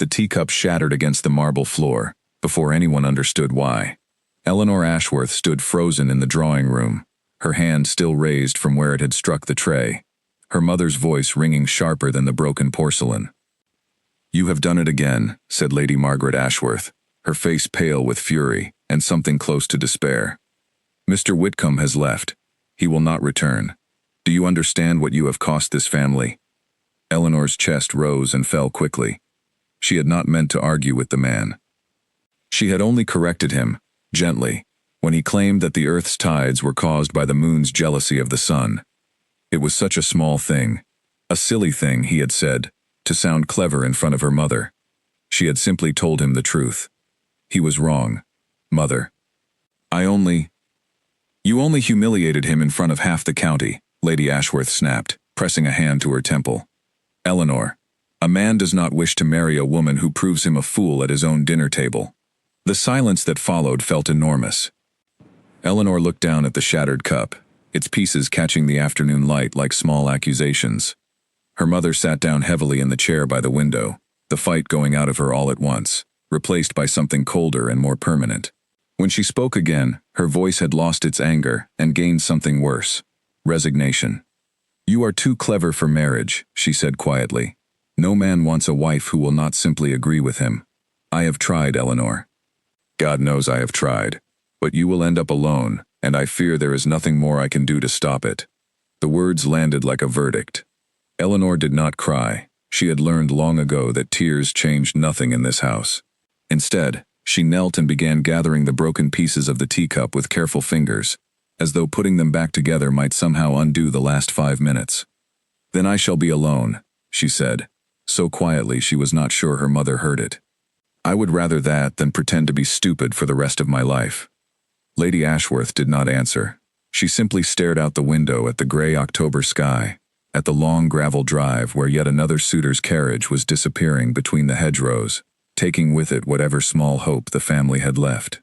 The teacup shattered against the marble floor, before anyone understood why. Eleanor Ashworth stood frozen in the drawing room, her hand still raised from where it had struck the tray, her mother's voice ringing sharper than the broken porcelain. "You have done it again," said Lady Margaret Ashworth, her face pale with fury and something close to despair. "Mr. Whitcomb has left. He will not return. Do you understand what you have cost this family?" Eleanor's chest rose and fell quickly. She had not meant to argue with the man. She had only corrected him, gently, when he claimed that the earth's tides were caused by the moon's jealousy of the sun. It was such a small thing, a silly thing, he had said, to sound clever in front of her mother. She had simply told him the truth. He was wrong, Mother. You only humiliated him in front of half the county, Lady Ashworth snapped, pressing a hand to her temple. "Eleanor, a man does not wish to marry a woman who proves him a fool at his own dinner table." The silence that followed felt enormous. Eleanor looked down at the shattered cup, its pieces catching the afternoon light like small accusations. Her mother sat down heavily in the chair by the window, the fight going out of her all at once, replaced by something colder and more permanent. When she spoke again, her voice had lost its anger and gained something worse: resignation. "You are too clever for marriage," she said quietly. "No man wants a wife who will not simply agree with him. I have tried, Eleanor. God knows I have tried. But you will end up alone, and I fear there is nothing more I can do to stop it." The words landed like a verdict. Eleanor did not cry. She had learned long ago that tears changed nothing in this house. Instead, she knelt and began gathering the broken pieces of the teacup with careful fingers, as though putting them back together might somehow undo the last 5 minutes. "Then I shall be alone," she said, so quietly she was not sure her mother heard it. "I would rather that than pretend to be stupid for the rest of my life." Lady Ashworth did not answer. She simply stared out the window at the gray October sky, at the long gravel drive where yet another suitor's carriage was disappearing between the hedgerows, taking with it whatever small hope the family had left.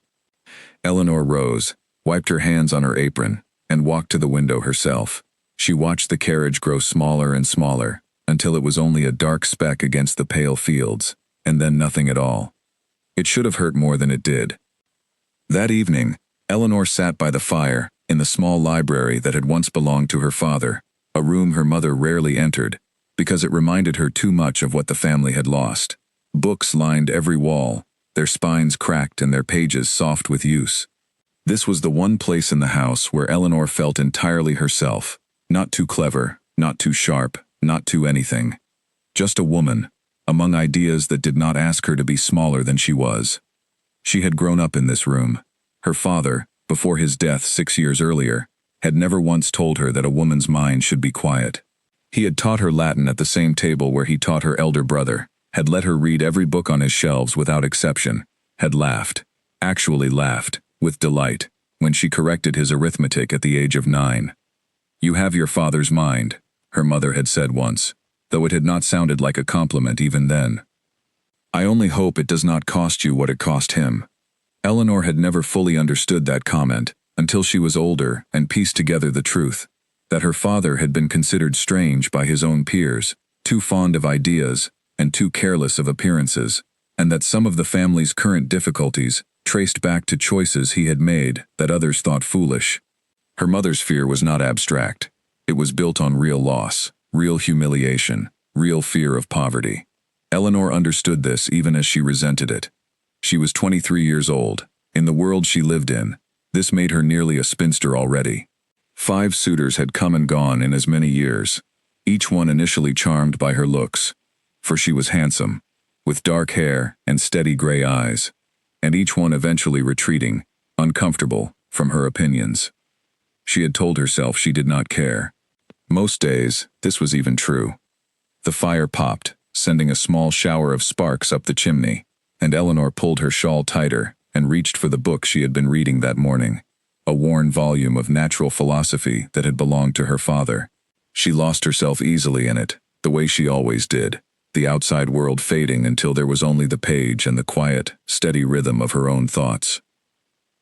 Eleanor rose, wiped her hands on her apron, and walked to the window herself. She watched the carriage grow smaller and smaller, until it was only a dark speck against the pale fields, and then nothing at all. It should have hurt more than it did. That evening, Eleanor sat by the fire, in the small library that had once belonged to her father, a room her mother rarely entered, because it reminded her too much of what the family had lost. Books lined every wall, their spines cracked and their pages soft with use. This was the one place in the house where Eleanor felt entirely herself, not too clever, not too sharp, not too anything. Just a woman, among ideas that did not ask her to be smaller than she was. She had grown up in this room. Her father, before his death 6 years earlier, had never once told her that a woman's mind should be quiet. He had taught her Latin at the same table where he taught her elder brother, had let her read every book on his shelves without exception, had laughed, actually laughed, with delight, when she corrected his arithmetic at the age of 9. "You have your father's mind," her mother had said once, though it had not sounded like a compliment even then. "I only hope it does not cost you what it cost him." Eleanor had never fully understood that comment, until she was older and pieced together the truth, that her father had been considered strange by his own peers, too fond of ideas, and too careless of appearances, and that some of the family's current difficulties traced back to choices he had made that others thought foolish. Her mother's fear was not abstract. It was built on real loss, real humiliation, real fear of poverty. Eleanor understood this even as she resented it. She was 23 years old. In the world she lived in, this made her nearly a spinster already. 5 suitors had come and gone in as many years, each one initially charmed by her looks, for she was handsome, with dark hair and steady gray eyes, and each one eventually retreating, uncomfortable, from her opinions. She had told herself she did not care. Most days, this was even true. The fire popped, sending a small shower of sparks up the chimney, and Eleanor pulled her shawl tighter and reached for the book she had been reading that morning, a worn volume of natural philosophy that had belonged to her father. She lost herself easily in it, the way she always did, the outside world fading until there was only the page and the quiet, steady rhythm of her own thoughts.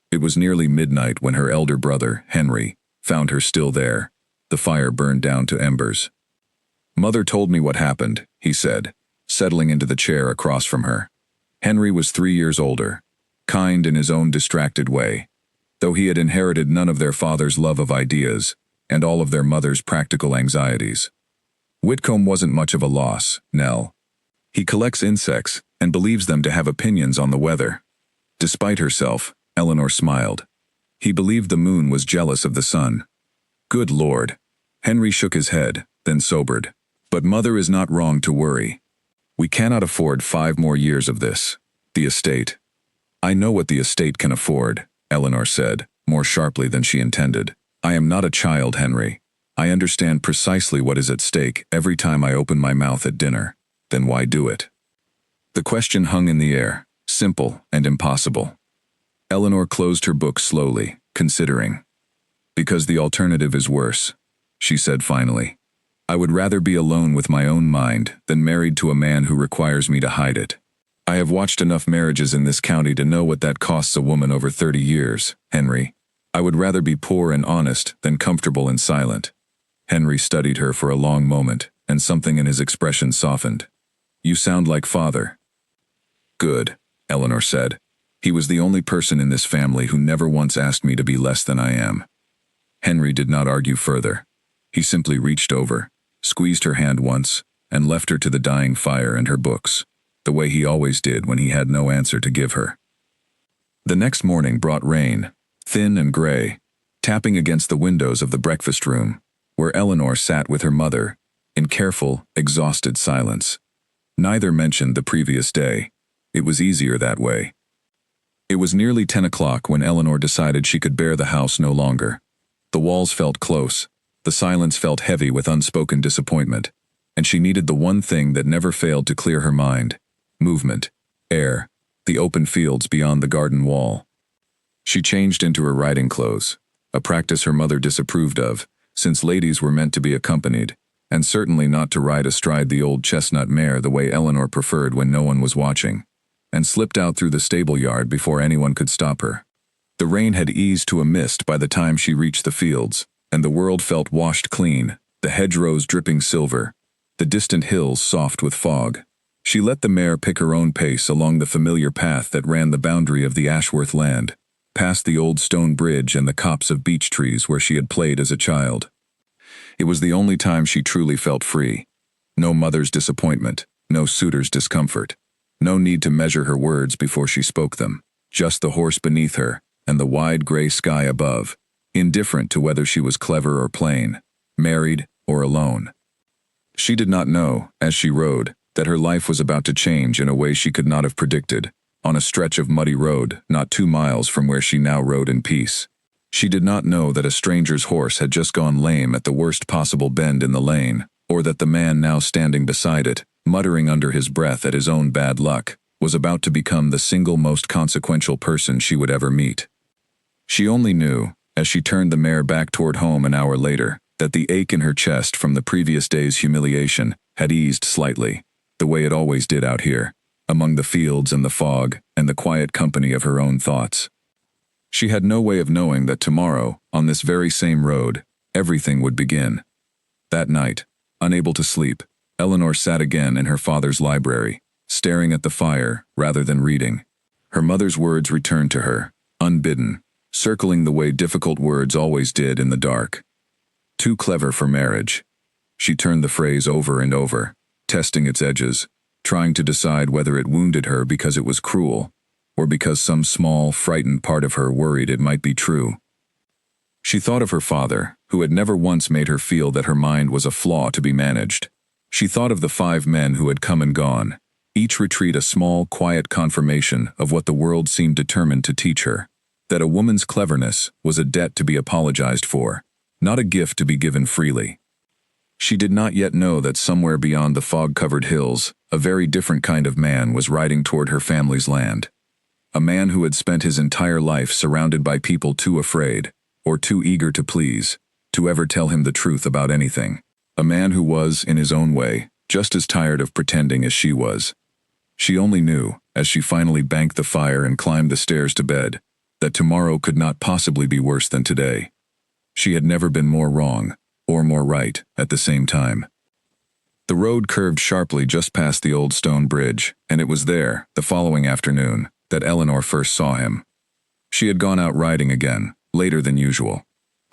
It was nearly midnight when her elder brother, Henry, found her still there. The fire burned down to embers. "Mother told me what happened," he said, settling into the chair across from her. Henry was 3 years older, kind in his own distracted way, though he had inherited none of their father's love of ideas and all of their mother's practical anxieties. Whitcomb wasn't much of a loss, Nell. He collects insects and believes them to have opinions on the weather. Despite herself, Eleanor smiled. He believed the moon was jealous of the sun. Good Lord. Henry shook his head, then sobered. But Mother is not wrong to worry. We cannot afford 5 more years of this. The estate. I know what the estate can afford, Eleanor said, more sharply than she intended. I am not a child, Henry. I understand precisely what is at stake every time I open my mouth at dinner. Then why do it? The question hung in the air, simple and impossible. Eleanor closed her book slowly, considering. Because the alternative is worse, she said finally. I would rather be alone with my own mind than married to a man who requires me to hide it. I have watched enough marriages in this county to know what that costs a woman over 30 years, Henry. I would rather be poor and honest than comfortable and silent. Henry studied her for a long moment, and something in his expression softened. You sound like Father. Good, Eleanor said. He was the only person in this family who never once asked me to be less than I am. Henry did not argue further. He simply reached over, squeezed her hand once, and left her to the dying fire and her books, the way he always did when he had no answer to give her. The next morning brought rain, thin and gray, tapping against the windows of the breakfast room, where Eleanor sat with her mother, in careful, exhausted silence. Neither mentioned the previous day. It was easier that way. It was nearly 10 o'clock when Eleanor decided she could bear the house no longer. The walls felt close, the silence felt heavy with unspoken disappointment, and she needed the one thing that never failed to clear her mind: movement, air, the open fields beyond the garden wall. She changed into her riding clothes, a practice her mother disapproved of, since ladies were meant to be accompanied, and certainly not to ride astride the old chestnut mare the way Eleanor preferred when no one was watching, and slipped out through the stable yard before anyone could stop her. The rain had eased to a mist by the time she reached the fields, and the world felt washed clean, the hedgerows dripping silver, the distant hills soft with fog. She let the mare pick her own pace along the familiar path that ran the boundary of the Ashworth land, past the old stone bridge and the copse of beech trees where she had played as a child. It was the only time she truly felt free. No mother's disappointment, no suitor's discomfort, no need to measure her words before she spoke them, just the horse beneath her and the wide gray sky above, indifferent to whether she was clever or plain, married or alone. She did not know, as she rode, that her life was about to change in a way she could not have predicted, on a stretch of muddy road not 2 miles from where she now rode in peace. She did not know that a stranger's horse had just gone lame at the worst possible bend in the lane, or that the man now standing beside it, muttering under his breath at his own bad luck, was about to become the single most consequential person she would ever meet. She only knew, as she turned the mare back toward home an hour later, that the ache in her chest from the previous day's humiliation had eased slightly, the way it always did out here, among the fields and the fog and the quiet company of her own thoughts. She had no way of knowing that tomorrow, on this very same road, everything would begin. That night, unable to sleep, Eleanor sat again in her father's library, staring at the fire rather than reading. Her mother's words returned to her, unbidden, circling the way difficult words always did in the dark. Too clever for marriage. She turned the phrase over and over, testing its edges, trying to decide whether it wounded her because it was cruel, or because some small, frightened part of her worried it might be true. She thought of her father, who had never once made her feel that her mind was a flaw to be managed. She thought of the 5 men who had come and gone, each retreat a small, quiet confirmation of what the world seemed determined to teach her, that a woman's cleverness was a debt to be apologized for, not a gift to be given freely. She did not yet know that somewhere beyond the fog-covered hills, a very different kind of man was riding toward her family's land. A man who had spent his entire life surrounded by people too afraid, or too eager to please, to ever tell him the truth about anything. A man who was, in his own way, just as tired of pretending as she was. She only knew, as she finally banked the fire and climbed the stairs to bed, that tomorrow could not possibly be worse than today. She had never been more wrong, or more right, at the same time. The road curved sharply just past the old stone bridge, and it was there, the following afternoon, that Eleanor first saw him. She had gone out riding again, later than usual,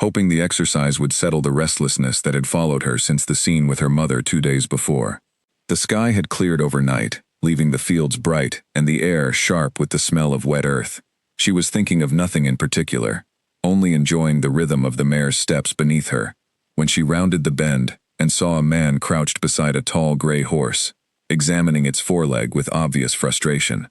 hoping the exercise would settle the restlessness that had followed her since the scene with her mother 2 days before. The sky had cleared overnight, leaving the fields bright and the air sharp with the smell of wet earth. She was thinking of nothing in particular, only enjoying the rhythm of the mare's steps beneath her, when she rounded the bend and saw a man crouched beside a tall gray horse, examining its foreleg with obvious frustration.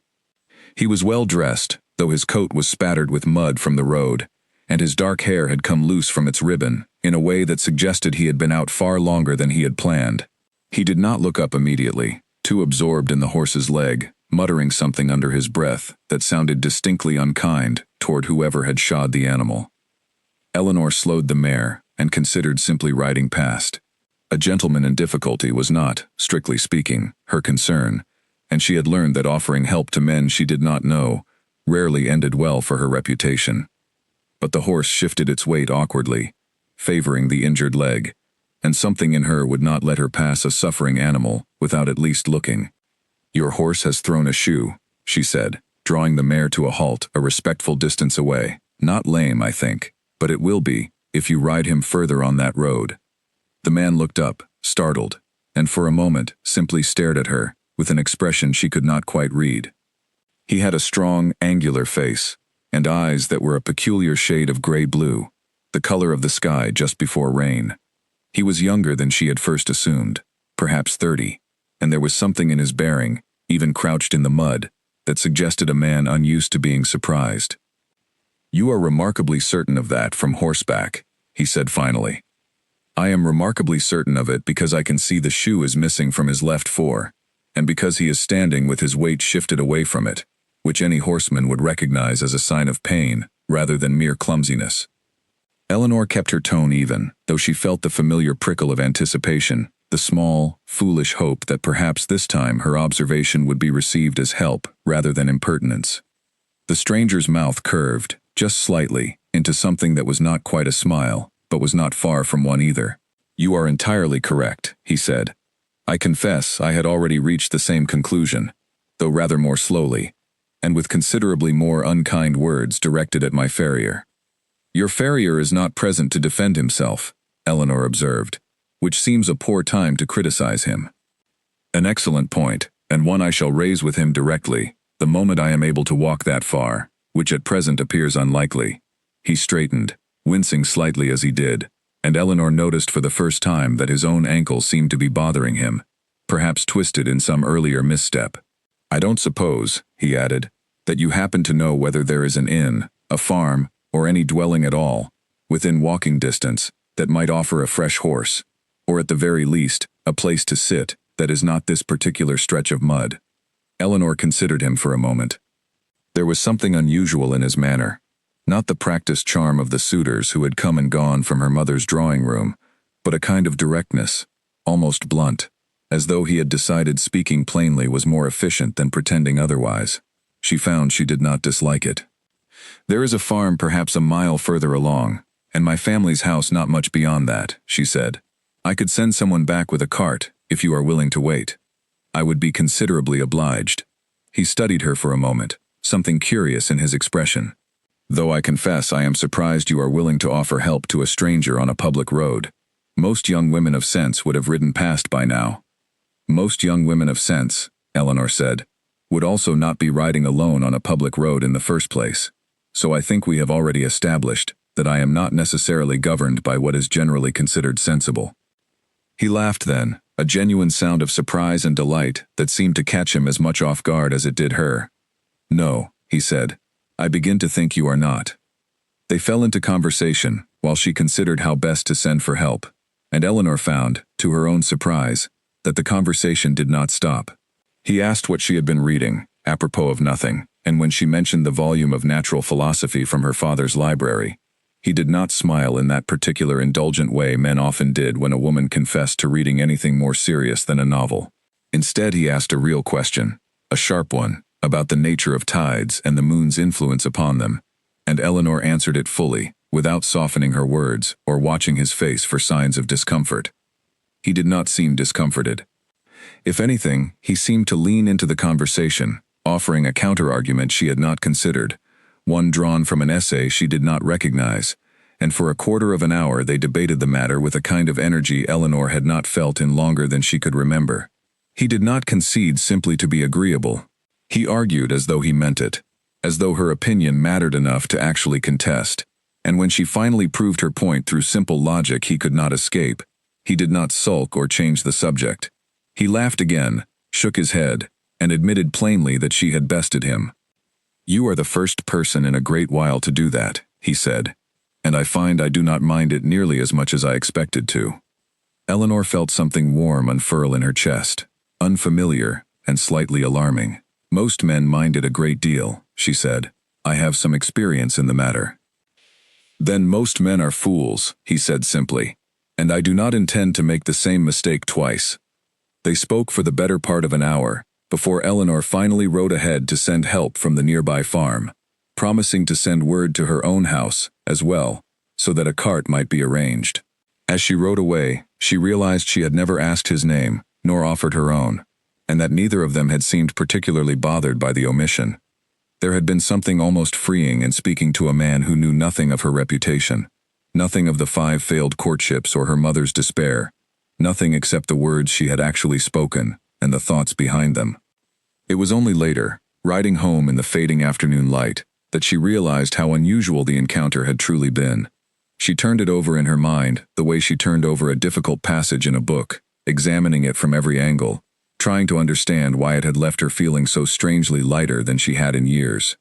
He was well dressed, though his coat was spattered with mud from the road, and his dark hair had come loose from its ribbon in a way that suggested he had been out far longer than he had planned. He did not look up immediately, too absorbed in the horse's leg, muttering something under his breath that sounded distinctly unkind toward whoever had shod the animal. Eleanor slowed the mare and considered simply riding past. A gentleman in difficulty was not, strictly speaking, her concern, and she had learned that offering help to men she did not know rarely ended well for her reputation. But the horse shifted its weight awkwardly, favoring the injured leg, and something in her would not let her pass a suffering animal without at least looking. "Your horse has thrown a shoe," she said, drawing the mare to a halt a respectful distance away. "Not lame, I think, but it will be, if you ride him further on that road." The man looked up, startled, and for a moment simply stared at her, with an expression she could not quite read. He had a strong, angular face, and eyes that were a peculiar shade of gray-blue, the color of the sky just before rain. He was younger than she had first assumed, perhaps 30, and there was something in his bearing, even crouched in the mud, that suggested a man unused to being surprised. "You are remarkably certain of that from horseback," he said finally. "I am remarkably certain of it because I can see the shoe is missing from his left fore, and because he is standing with his weight shifted away from it, which any horseman would recognize as a sign of pain rather than mere clumsiness." Eleanor kept her tone even, though she felt the familiar prickle of anticipation, the small, foolish hope that perhaps this time her observation would be received as help rather than impertinence. The stranger's mouth curved, just slightly, into something that was not quite a smile, but was not far from one either. "You are entirely correct," he said. "I confess I had already reached the same conclusion, though rather more slowly, and with considerably more unkind words directed at my farrier." "Your farrier is not present to defend himself," Eleanor observed, "which seems a poor time to criticize him." "An excellent point, and one I shall raise with him directly, the moment I am able to walk that far, which at present appears unlikely." He straightened, wincing slightly as he did, and Eleanor noticed for the first time that his own ankle seemed to be bothering him, perhaps twisted in some earlier misstep. "I don't suppose," he added, "that you happen to know whether there is an inn, a farm, or any dwelling at all, within walking distance, that might offer a fresh horse, or at the very least, a place to sit, that is not this particular stretch of mud." Eleanor considered him for a moment. There was something unusual in his manner, not the practiced charm of the suitors who had come and gone from her mother's drawing room, but a kind of directness, almost blunt, as though he had decided speaking plainly was more efficient than pretending otherwise. She found she did not dislike it. "There is a farm perhaps a mile further along, and my family's house not much beyond that," she said. "I could send someone back with a cart, if you are willing to wait. I would be considerably obliged." He studied her for a moment, something curious in his expression. "Though I confess I am surprised you are willing to offer help to a stranger on a public road. Most young women of sense would have ridden past by now." "Most young women of sense," Eleanor said, "would also not be riding alone on a public road in the first place. So I think we have already established that I am not necessarily governed by what is generally considered sensible." He laughed then, a genuine sound of surprise and delight that seemed to catch him as much off guard as it did her. "No," he said, "I begin to think you are not." They fell into conversation while she considered how best to send for help, and Eleanor found, to her own surprise, that the conversation did not stop. He asked what she had been reading, apropos of nothing, and when she mentioned the volume of natural philosophy from her father's library, he did not smile in that particular indulgent way men often did when a woman confessed to reading anything more serious than a novel. Instead, he asked a real question, a sharp one, about the nature of tides and the moon's influence upon them, and Eleanor answered it fully, without softening her words or watching his face for signs of discomfort. He did not seem discomforted, If anything, he seemed to lean into the conversation, offering a counter-argument she had not considered, one drawn from an essay she did not recognize, and for a quarter of an hour they debated the matter with a kind of energy Eleanor had not felt in longer than she could remember. He did not concede simply to be agreeable. He argued as though he meant it, as though her opinion mattered enough to actually contest, and when she finally proved her point through simple logic he could not escape, he did not sulk or change the subject. He laughed again, shook his head, and admitted plainly that she had bested him. "You are the first person in a great while to do that," he said, "and I find I do not mind it nearly as much as I expected to." Eleanor felt something warm unfurl in her chest, unfamiliar and slightly alarming. "Most men mind it a great deal," she said. "I have some experience in the matter." "Then most men are fools," he said simply, "and I do not intend to make the same mistake twice." They spoke for the better part of an hour, before Eleanor finally rode ahead to send help from the nearby farm, promising to send word to her own house, as well, so that a cart might be arranged. As she rode away, she realized she had never asked his name, nor offered her own, and that neither of them had seemed particularly bothered by the omission. There had been something almost freeing in speaking to a man who knew nothing of her reputation, nothing of the 5 failed courtships or her mother's despair, nothing except the words she had actually spoken and the thoughts behind them. It was only later, riding home in the fading afternoon light, that she realized how unusual the encounter had truly been. She turned it over in her mind the way she turned over a difficult passage in a book, examining it from every angle, trying to understand why it had left her feeling so strangely lighter than she had in years.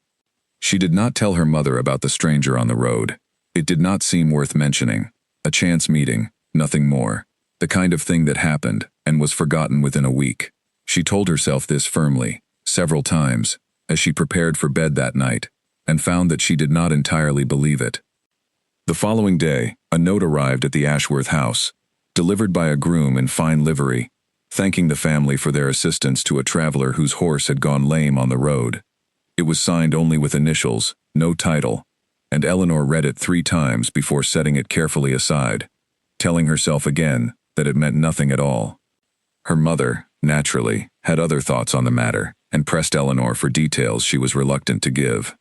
She did not tell her mother about the stranger on the road. It did not seem worth mentioning. A chance meeting, nothing more. The kind of thing that happened and was forgotten within a week. She told herself this firmly, several times, as she prepared for bed that night, and found that she did not entirely believe it. The following day, a note arrived at the Ashworth house, delivered by a groom in fine livery, thanking the family for their assistance to a traveler whose horse had gone lame on the road. It was signed only with initials, no title, and Eleanor read it 3 times before setting it carefully aside, telling herself again that it meant nothing at all. Her mother, naturally, had other thoughts on the matter, and pressed Eleanor for details she was reluctant to give.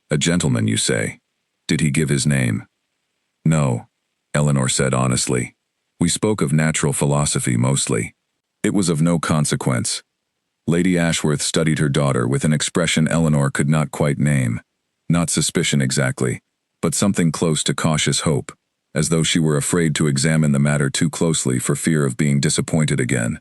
"A gentleman, you say? Did he give his name?" "No," Eleanor said honestly. "We spoke of natural philosophy mostly. It was of no consequence." Lady Ashworth studied her daughter with an expression Eleanor could not quite name. Not suspicion exactly, but something close to cautious hope, as though she were afraid to examine the matter too closely for fear of being disappointed again.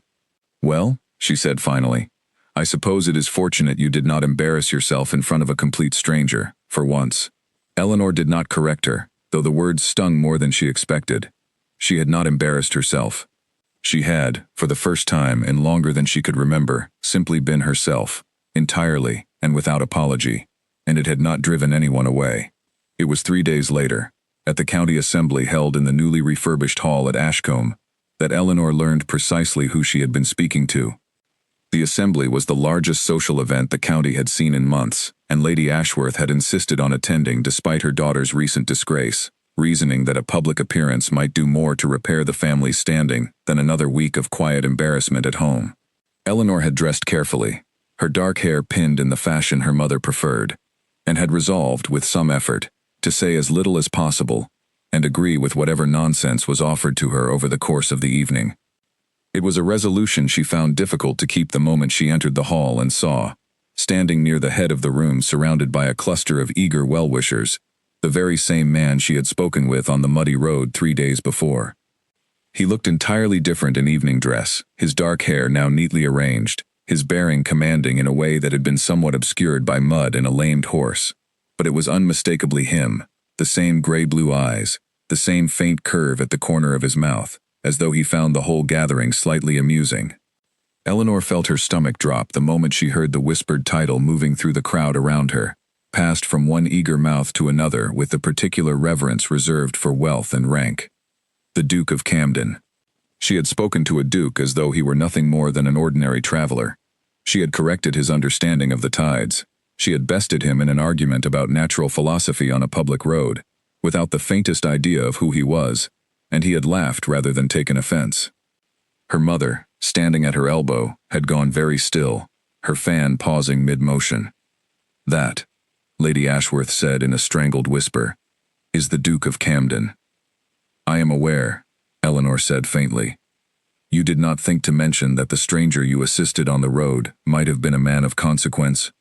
"Well," she said finally, "I suppose it is fortunate you did not embarrass yourself in front of a complete stranger, for once." Eleanor did not correct her, though the words stung more than she expected. She had not embarrassed herself. She had, for the first time and longer than she could remember, simply been herself, entirely and without apology, and it had not driven anyone away. It was 3 days later, at the county assembly held in the newly refurbished hall at Ashcombe, that Eleanor learned precisely who she had been speaking to. The assembly was the largest social event the county had seen in months, and Lady Ashworth had insisted on attending despite her daughter's recent disgrace, reasoning that a public appearance might do more to repair the family's standing than another week of quiet embarrassment at home. Eleanor had dressed carefully, her dark hair pinned in the fashion her mother preferred, and had resolved, with some effort, to say as little as possible, and agree with whatever nonsense was offered to her over the course of the evening. It was a resolution she found difficult to keep the moment she entered the hall and saw, standing near the head of the room surrounded by a cluster of eager well-wishers, the very same man she had spoken with on the muddy road 3 days before. He looked entirely different in evening dress, his dark hair now neatly arranged, his bearing commanding in a way that had been somewhat obscured by mud and a lamed horse. But it was unmistakably him, the same gray-blue eyes, the same faint curve at the corner of his mouth, as though he found the whole gathering slightly amusing. Eleanor felt her stomach drop the moment she heard the whispered title moving through the crowd around her, passed from one eager mouth to another with the particular reverence reserved for wealth and rank. The Duke of Camden. She had spoken to a duke as though he were nothing more than an ordinary traveler. She had corrected his understanding of the tides. She had bested him in an argument about natural philosophy on a public road, without the faintest idea of who he was, and he had laughed rather than taken offense. Her mother, standing at her elbow, had gone very still, her fan pausing mid-motion. "That," Lady Ashworth said in a strangled whisper, "is the Duke of Camden." "I am aware," Eleanor said faintly. "You did not think to mention that the stranger you assisted on the road might have been a man of consequence?"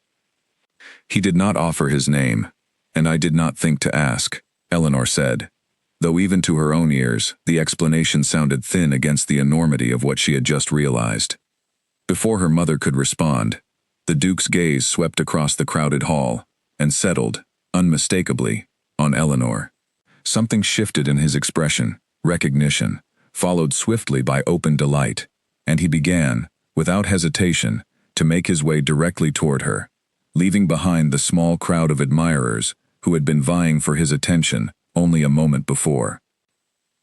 "He did not offer his name, and I did not think to ask," Eleanor said, though even to her own ears, the explanation sounded thin against the enormity of what she had just realized. Before her mother could respond, the Duke's gaze swept across the crowded hall and settled, unmistakably, on Eleanor. Something shifted in his expression, recognition, followed swiftly by open delight, and he began, without hesitation, to make his way directly toward her, leaving behind the small crowd of admirers who had been vying for his attention only a moment before.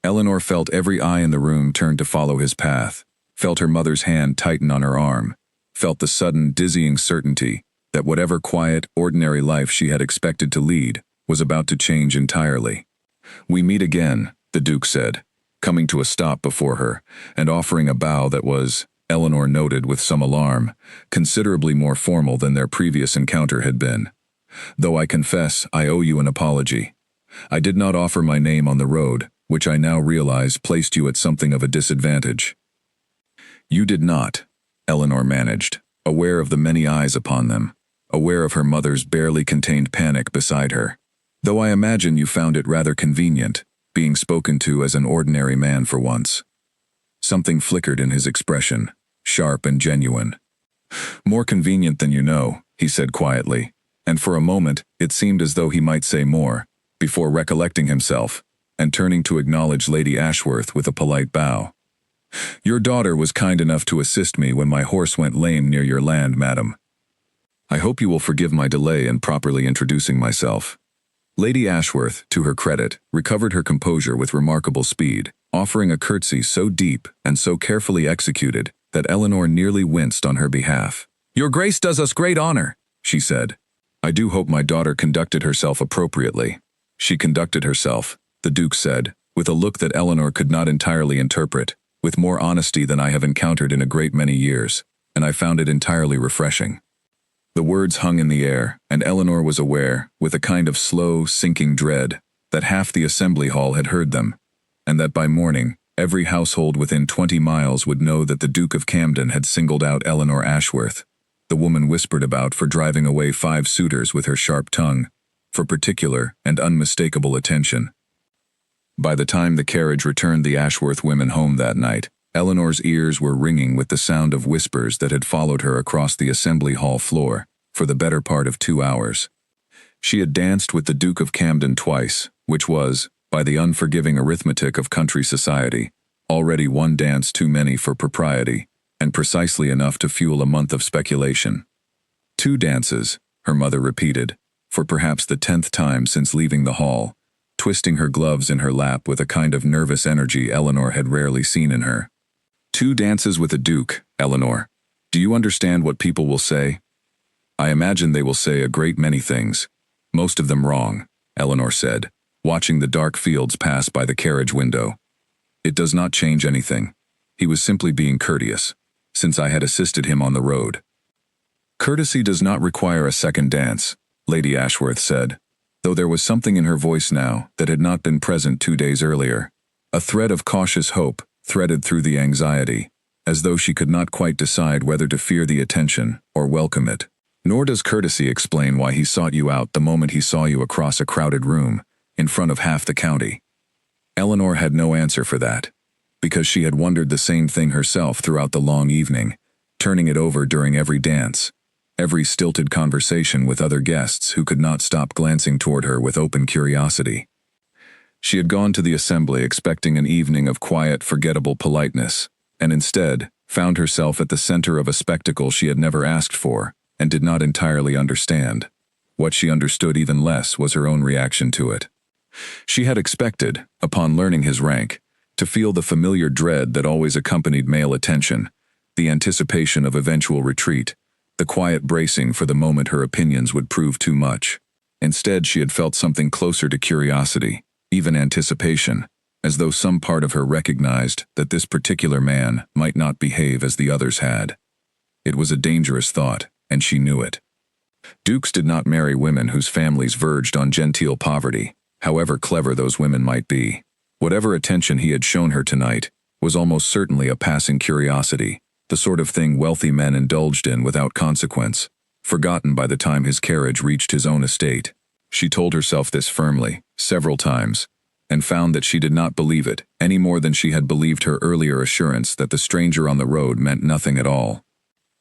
Eleanor felt every eye in the room turn to follow his path, felt her mother's hand tighten on her arm, felt the sudden, dizzying certainty that whatever quiet, ordinary life she had expected to lead was about to change entirely. "We meet again," the Duke said, coming to a stop before her, and offering a bow that was, Eleanor noted with some alarm, considerably more formal than their previous encounter had been. "Though I confess I owe you an apology. I did not offer my name on the road, which I now realize placed you at something of a disadvantage." "You did not," Eleanor managed, aware of the many eyes upon them, aware of her mother's barely contained panic beside her. "Though I imagine you found it rather convenient, being spoken to as an ordinary man for once." Something flickered in his expression, sharp and genuine. "More convenient than you know," he said quietly, and for a moment it seemed as though he might say more, before recollecting himself, and turning to acknowledge Lady Ashworth with a polite bow. "Your daughter was kind enough to assist me when my horse went lame near your land, madam. I hope you will forgive my delay in properly introducing myself." Lady Ashworth, to her credit, recovered her composure with remarkable speed, offering a curtsy so deep and so carefully executed that Eleanor nearly winced on her behalf. "Your Grace does us great honor," she said. "I do hope my daughter conducted herself appropriately." "She conducted herself," the Duke said, with a look that Eleanor could not entirely interpret, "with more honesty than I have encountered in a great many years, and I found it entirely refreshing." The words hung in the air, and Eleanor was aware, with a kind of slow, sinking dread, that half the assembly hall had heard them, and that by morning, every household within 20 miles would know that the Duke of Camden had singled out Eleanor Ashworth, the woman whispered about for driving away 5 suitors with her sharp tongue, for particular and unmistakable attention. By the time the carriage returned the Ashworth women home that night, Eleanor's ears were ringing with the sound of whispers that had followed her across the assembly hall floor for the better part of 2 hours. She had danced with the Duke of Camden twice, which was, by the unforgiving arithmetic of country society, already one dance too many for propriety, and precisely enough to fuel a month of speculation. 2 dances, her mother repeated, for perhaps the 10th time since leaving the hall, twisting her gloves in her lap with a kind of nervous energy Eleanor had rarely seen in her. 2 dances with a duke, Eleanor. Do you understand what people will say? I imagine they will say a great many things, most of them wrong, Eleanor said, watching the dark fields pass by the carriage window. It does not change anything. He was simply being courteous, since I had assisted him on the road. Courtesy does not require a second dance, Lady Ashworth said, though there was something in her voice now that had not been present 2 days earlier. A thread of cautious hope threaded through the anxiety, as though she could not quite decide whether to fear the attention or welcome it. Nor does courtesy explain why he sought you out the moment he saw you across a crowded room, in front of half the county. Eleanor had no answer for that, because she had wondered the same thing herself throughout the long evening, turning it over during every dance, every stilted conversation with other guests who could not stop glancing toward her with open curiosity. She had gone to the assembly expecting an evening of quiet, forgettable politeness, and instead found herself at the center of a spectacle she had never asked for and did not entirely understand. What she understood even less was her own reaction to it. She had expected, upon learning his rank, to feel the familiar dread that always accompanied male attention, the anticipation of eventual retreat, the quiet bracing for the moment her opinions would prove too much. Instead, she had felt something closer to curiosity, even anticipation, as though some part of her recognized that this particular man might not behave as the others had. It was a dangerous thought, and she knew it. Dukes did not marry women whose families verged on genteel poverty, however clever those women might be. Whatever attention he had shown her tonight was almost certainly a passing curiosity, the sort of thing wealthy men indulged in without consequence, forgotten by the time his carriage reached his own estate. She told herself this firmly, several times, and found that she did not believe it any more than she had believed her earlier assurance that the stranger on the road meant nothing at all.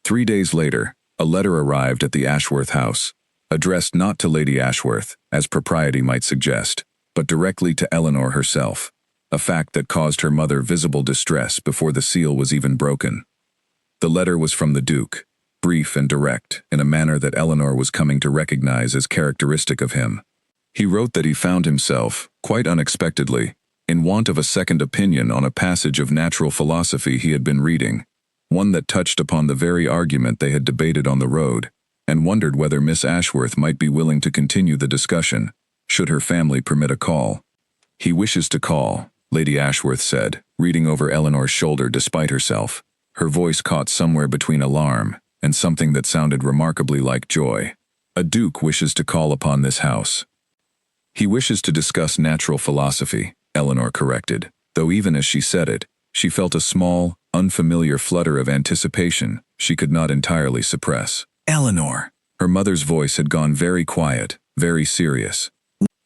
3 days later, a letter arrived at the Ashworth house, addressed not to Lady Ashworth, as propriety might suggest, but directly to Eleanor herself, a fact that caused her mother visible distress before the seal was even broken. The letter was from the Duke, brief and direct, in a manner that Eleanor was coming to recognize as characteristic of him. He wrote that he found himself, quite unexpectedly, in want of a second opinion on a passage of natural philosophy he had been reading, one that touched upon the very argument they had debated on the road, and wondered whether Miss Ashworth might be willing to continue the discussion, should her family permit a call. "He wishes to call," Lady Ashworth said, reading over Eleanor's shoulder despite herself, her voice caught somewhere between alarm and something that sounded remarkably like joy. "A duke wishes to call upon this house." "He wishes to discuss natural philosophy," Eleanor corrected, though even as she said it, she felt a small, unfamiliar flutter of anticipation she could not entirely suppress. "Eleanor!" Her mother's voice had gone very quiet, very serious.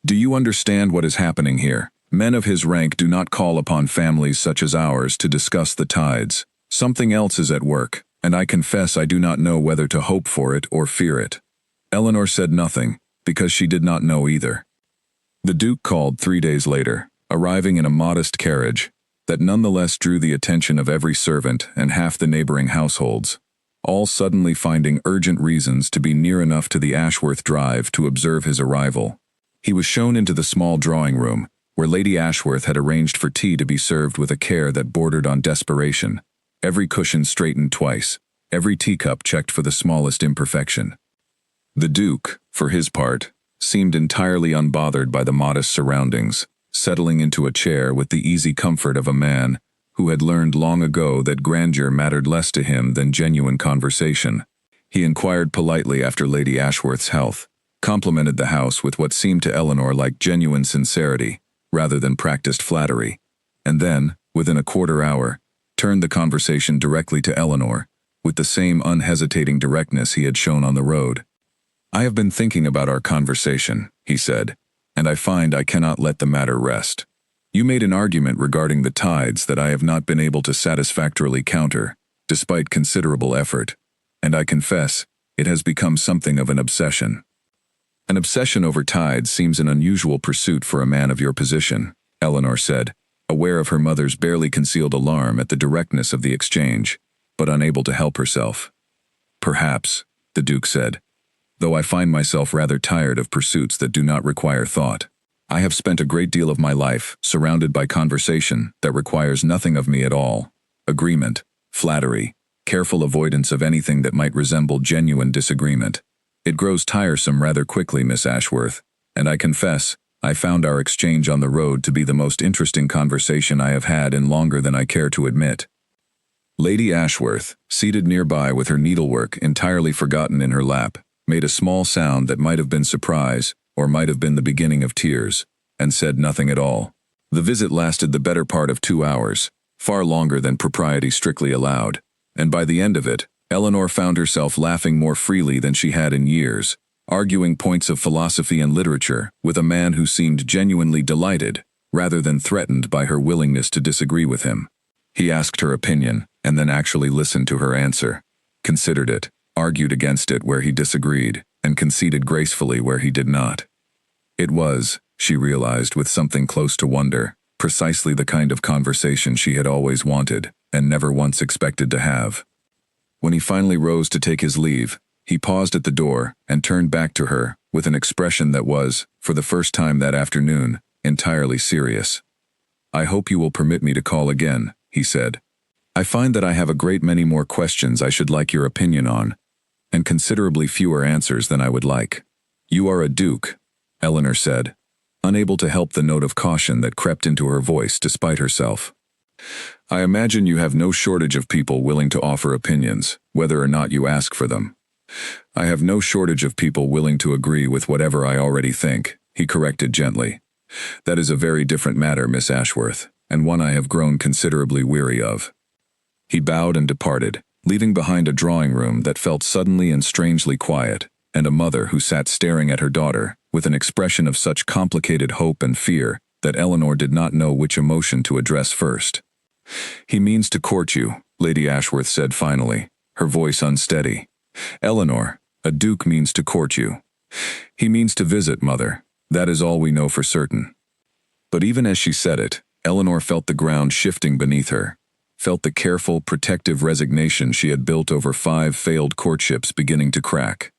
"Do you understand what is happening here? Men of his rank do not call upon families such as ours to discuss the tides. Something else is at work, and I confess I do not know whether to hope for it or fear it." Eleanor said nothing, because she did not know either. The Duke called 3 days later, arriving in a modest carriage that nonetheless drew the attention of every servant and half the neighboring households, all suddenly finding urgent reasons to be near enough to the Ashworth Drive to observe his arrival. He was shown into the small drawing room, where Lady Ashworth had arranged for tea to be served with a care that bordered on desperation, every cushion straightened twice, every teacup checked for the smallest imperfection. The Duke, for his part, seemed entirely unbothered by the modest surroundings, settling into a chair with the easy comfort of a man who had learned long ago that grandeur mattered less to him than genuine conversation. He inquired politely after Lady Ashworth's health, complimented the house with what seemed to Eleanor like genuine sincerity, rather than practiced flattery, and then, within a quarter hour, turned the conversation directly to Eleanor, with the same unhesitating directness he had shown on the road. "I have been thinking about our conversation," he said, "and I find I cannot let the matter rest. You made an argument regarding the tides that I have not been able to satisfactorily counter, despite considerable effort, and I confess, it has become something of an obsession." "An obsession over tides seems an unusual pursuit for a man of your position," Eleanor said, aware of her mother's barely concealed alarm at the directness of the exchange, but unable to help herself. "Perhaps," the Duke said, "though I find myself rather tired of pursuits that do not require thought. I have spent a great deal of my life surrounded by conversation that requires nothing of me at all, agreement, flattery, careful avoidance of anything that might resemble genuine disagreement. It grows tiresome rather quickly, Miss Ashworth, and I confess, I found our exchange on the road to be the most interesting conversation I have had in longer than I care to admit." Lady Ashworth, seated nearby with her needlework entirely forgotten in her lap, made a small sound that might have been surprise, or might have been the beginning of tears, and said nothing at all. The visit lasted the better part of 2 hours, far longer than propriety strictly allowed, and by the end of it, Eleanor found herself laughing more freely than she had in years, arguing points of philosophy and literature with a man who seemed genuinely delighted, rather than threatened by her willingness to disagree with him. He asked her opinion, and then actually listened to her answer, considered it, argued against it where he disagreed, and conceded gracefully where he did not. It was, she realized with something close to wonder, precisely the kind of conversation she had always wanted, and never once expected to have. When he finally rose to take his leave, he paused at the door and turned back to her with an expression that was, for the first time that afternoon, entirely serious. "I hope you will permit me to call again," he said. "I find that I have a great many more questions I should like your opinion on, and considerably fewer answers than I would like." "You are a duke," Eleanor said, unable to help the note of caution that crept into her voice despite herself. "I imagine you have no shortage of people willing to offer opinions, whether or not you ask for them." "I have no shortage of people willing to agree with whatever I already think," he corrected gently. "That is a very different matter, Miss Ashworth, and one I have grown considerably weary of." He bowed and departed, leaving behind a drawing room that felt suddenly and strangely quiet, and a mother who sat staring at her daughter with an expression of such complicated hope and fear that Eleanor did not know which emotion to address first. "He means to court you," Lady Ashworth said finally, her voice unsteady. "Eleanor, a duke means to court you." "He means to visit, mother. That is all we know for certain." But even as she said it, Eleanor felt the ground shifting beneath her, felt the careful, protective resignation she had built over 5 failed courtships beginning to crack,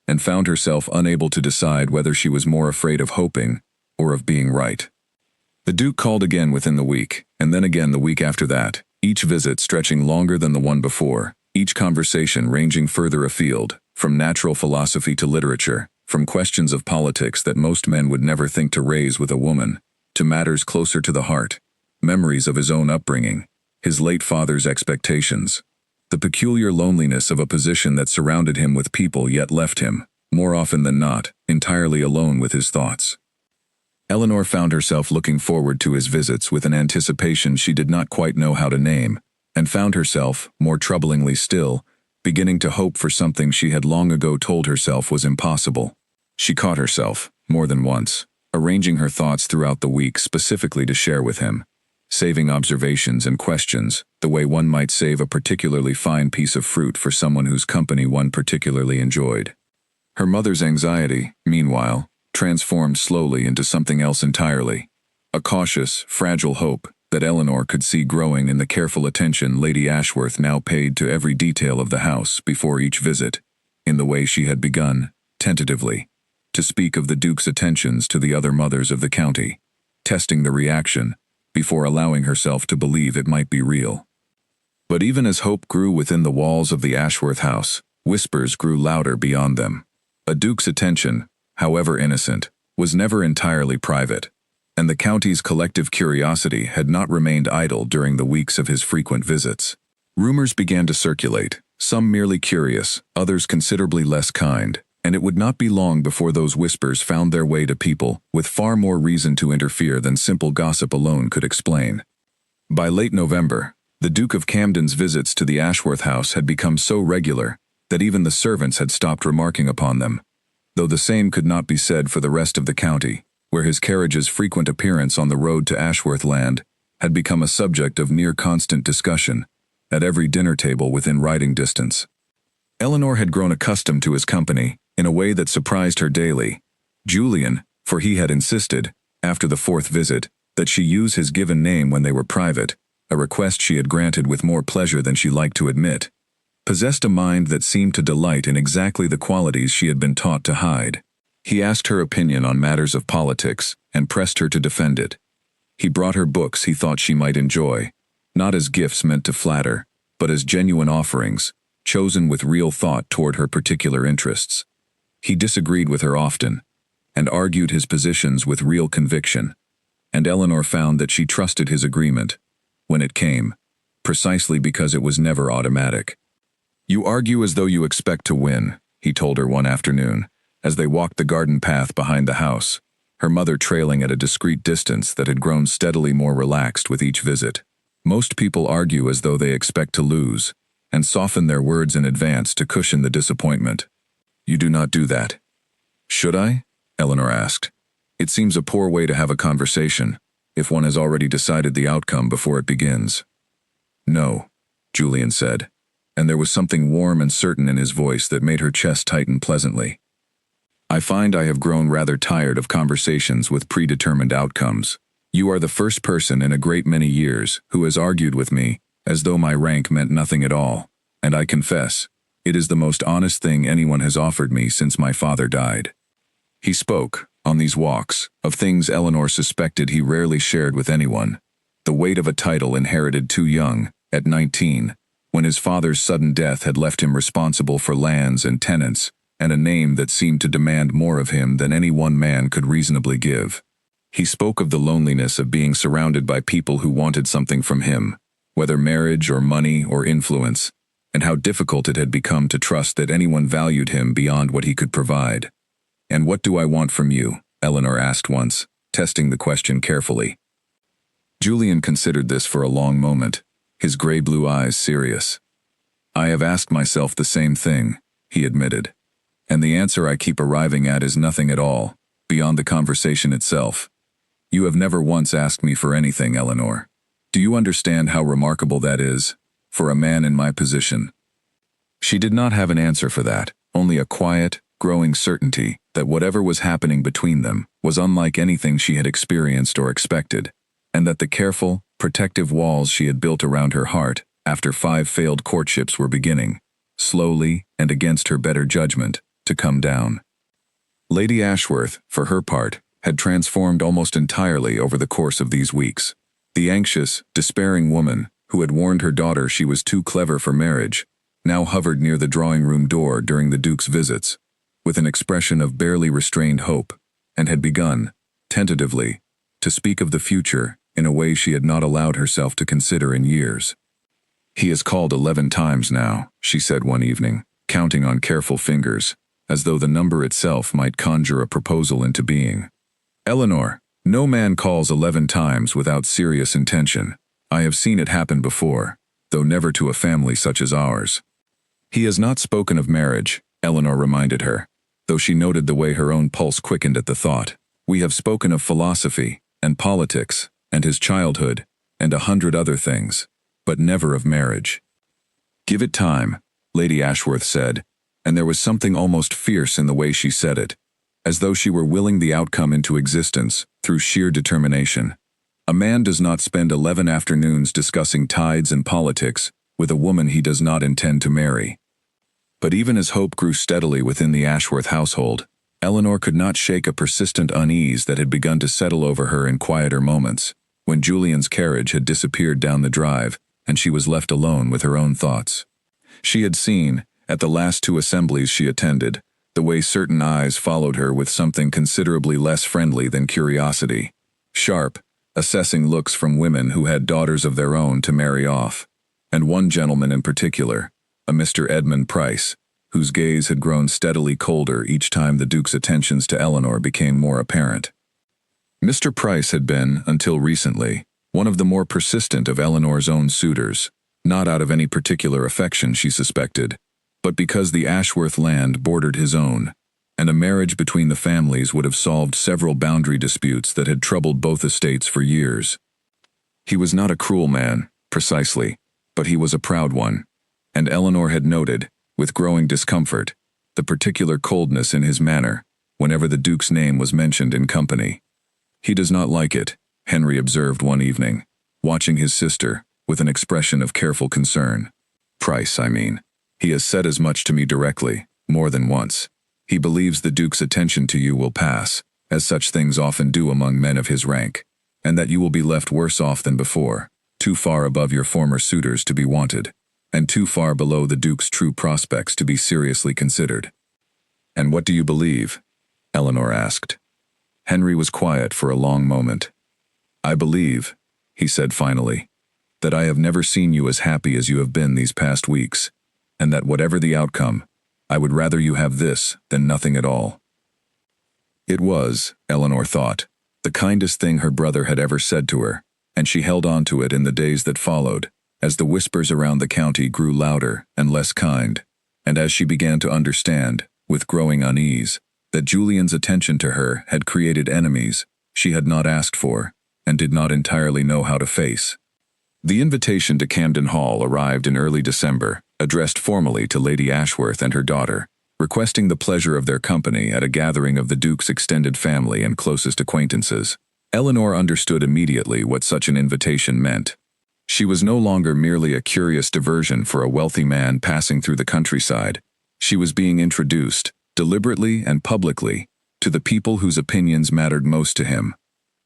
and found herself unable to decide whether she was more afraid of hoping or of being right. The Duke called again within the week, and then again the week after that, each visit stretching longer than the one before, each conversation ranging further afield, from natural philosophy to literature, from questions of politics that most men would never think to raise with a woman, to matters closer to the heart, memories of his own upbringing, his late father's expectations, the peculiar loneliness of a position that surrounded him with people yet left him, more often than not, entirely alone with his thoughts. Eleanor found herself looking forward to his visits with an anticipation she did not quite know how to name, and found herself, more troublingly still, beginning to hope for something she had long ago told herself was impossible. She caught herself, more than once, arranging her thoughts throughout the week specifically to share with him, saving observations and questions, the way one might save a particularly fine piece of fruit for someone whose company one particularly enjoyed. Her mother's anxiety, meanwhile, transformed slowly into something else entirely, a cautious, fragile hope that Eleanor could see growing in the careful attention Lady Ashworth now paid to every detail of the house before each visit, in the way she had begun, tentatively, to speak of the Duke's attentions to the other mothers of the county, testing the reaction, before allowing herself to believe it might be real. But even as hope grew within the walls of the Ashworth house, whispers grew louder beyond them. A Duke's attention, however innocent, was never entirely private, and the county's collective curiosity had not remained idle during the weeks of his frequent visits. Rumors began to circulate, some merely curious, others considerably less kind, and it would not be long before those whispers found their way to people with far more reason to interfere than simple gossip alone could explain. By late November, the Duke of Camden's visits to the Ashworth house had become so regular that even the servants had stopped remarking upon them, though the same could not be said for the rest of the county, where his carriage's frequent appearance on the road to Ashworth Land had become a subject of near-constant discussion, at every dinner table within riding distance. Eleanor had grown accustomed to his company in a way that surprised her daily. Julian, for he had insisted, after the 4th visit, that she use his given name when they were private, a request she had granted with more pleasure than she liked to admit, possessed a mind that seemed to delight in exactly the qualities she had been taught to hide. He asked her opinion on matters of politics and pressed her to defend it. He brought her books he thought she might enjoy, not as gifts meant to flatter, but as genuine offerings, chosen with real thought toward her particular interests. He disagreed with her often, and argued his positions with real conviction, and Eleanor found that she trusted his agreement, when it came, precisely because it was never automatic. "You argue as though you expect to win," he told her one afternoon, as they walked the garden path behind the house, her mother trailing at a discreet distance that had grown steadily more relaxed with each visit. "Most people argue as though they expect to lose, and soften their words in advance to cushion the disappointment. You do not do that." "Should I?" Eleanor asked. "It seems a poor way to have a conversation, if one has already decided the outcome before it begins." "No," Julian said, and there was something warm and certain in his voice that made her chest tighten pleasantly. "I find I have grown rather tired of conversations with predetermined outcomes. You are the first person in a great many years who has argued with me as though my rank meant nothing at all, and I confess, it is the most honest thing anyone has offered me since my father died." He spoke, on these walks, of things Eleanor suspected he rarely shared with anyone: the weight of a title inherited too young, at 19, when his father's sudden death had left him responsible for lands and tenants, and a name that seemed to demand more of him than any one man could reasonably give. He spoke of the loneliness of being surrounded by people who wanted something from him, whether marriage or money or influence, and how difficult it had become to trust that anyone valued him beyond what he could provide. "And what do I want from you?" Eleanor asked once, testing the question carefully. Julian considered this for a long moment, his gray-blue eyes serious. "I have asked myself the same thing," he admitted. "And the answer I keep arriving at is nothing at all, beyond the conversation itself. You have never once asked me for anything, Eleanor. Do you understand how remarkable that is, for a man in my position?" She did not have an answer for that, only a quiet, growing certainty that whatever was happening between them was unlike anything she had experienced or expected, and that the careful, protective walls she had built around her heart after 5 failed courtships were beginning, slowly and against her better judgment, to come down. Lady Ashworth, for her part, had transformed almost entirely over the course of these weeks. The anxious, despairing woman, who had warned her daughter she was too clever for marriage, now hovered near the drawing-room door during the Duke's visits, with an expression of barely restrained hope, and had begun, tentatively, to speak of the future in a way she had not allowed herself to consider in years. "He has called 11 times now," she said one evening, counting on careful fingers, as though the number itself might conjure a proposal into being. "Eleanor, no man calls 11 times without serious intention. I have seen it happen before, though never to a family such as ours." "He has not spoken of marriage," Eleanor reminded her, though she noted the way her own pulse quickened at the thought. "We have spoken of philosophy, and politics, and his childhood, and 100 other things, but never of marriage." "Give it time," Lady Ashworth said, and there was something almost fierce in the way she said it, as though she were willing the outcome into existence through sheer determination. "A man does not spend 11 afternoons discussing tides and politics with a woman he does not intend to marry." But even as hope grew steadily within the Ashworth household, Eleanor could not shake a persistent unease that had begun to settle over her in quieter moments, when Julian's carriage had disappeared down the drive and she was left alone with her own thoughts. She had seen, at the last 2 assemblies she attended, the way certain eyes followed her with something considerably less friendly than curiosity. Sharp, assessing looks from women who had daughters of their own to marry off, and one gentleman in particular, a Mr. Edmund Price, whose gaze had grown steadily colder each time the Duke's attentions to Eleanor became more apparent. Mr. Price had been, until recently, one of the more persistent of Eleanor's own suitors, not out of any particular affection, she suspected, but because the Ashworth land bordered his own, and a marriage between the families would have solved several boundary disputes that had troubled both estates for years. He was not a cruel man, precisely, but he was a proud one, and Eleanor had noted, with growing discomfort, the particular coldness in his manner whenever the Duke's name was mentioned in company. "He does not like it," Henry observed one evening, watching his sister with an expression of careful concern. "Price, I mean. He has said as much to me directly, more than once. He believes the Duke's attention to you will pass, as such things often do among men of his rank, and that you will be left worse off than before, too far above your former suitors to be wanted, and too far below the Duke's true prospects to be seriously considered." "And what do you believe?" Eleanor asked. Henry was quiet for a long moment. "I believe," he said finally, "that I have never seen you as happy as you have been these past weeks, and that whatever the outcome, I would rather you have this than nothing at all." It was, Eleanor thought, the kindest thing her brother had ever said to her, and she held on to it in the days that followed, as the whispers around the county grew louder and less kind, and as she began to understand, with growing unease, that Julian's attention to her had created enemies she had not asked for and did not entirely know how to face. The invitation to Camden Hall arrived in early December, addressed formally to Lady Ashworth and her daughter, requesting the pleasure of their company at a gathering of the Duke's extended family and closest acquaintances. Eleanor understood immediately what such an invitation meant. She was no longer merely a curious diversion for a wealthy man passing through the countryside. She was being introduced, deliberately and publicly, to the people whose opinions mattered most to him.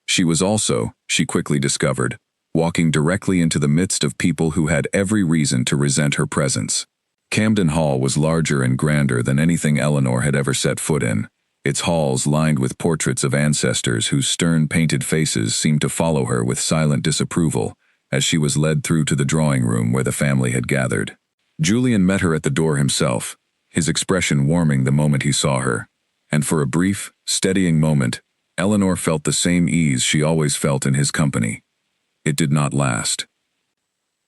She was also, she quickly discovered, walking directly into the midst of people who had every reason to resent her presence. Camden Hall was larger and grander than anything Eleanor had ever set foot in, its halls lined with portraits of ancestors whose stern painted faces seemed to follow her with silent disapproval as she was led through to the drawing room where the family had gathered. Julian met her at the door himself, his expression warming the moment he saw her, and for a brief, steadying moment, Eleanor felt the same ease she always felt in his company. It did not last.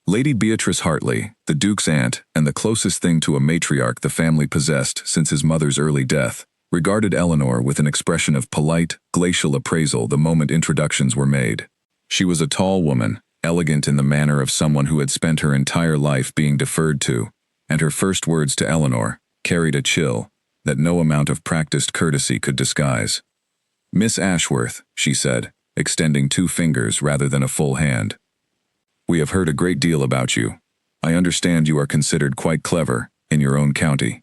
Lady Beatrice Hartley, the Duke's aunt and the closest thing to a matriarch the family possessed since his mother's early death, regarded Eleanor with an expression of polite, glacial appraisal the moment introductions were made. She was a tall woman, elegant in the manner of someone who had spent her entire life being deferred to, and her first words to Eleanor carried a chill that no amount of practiced courtesy could disguise. "Miss Ashworth," she said, extending 2 fingers rather than a full hand. "We have heard a great deal about you. I understand you are considered quite clever in your own county."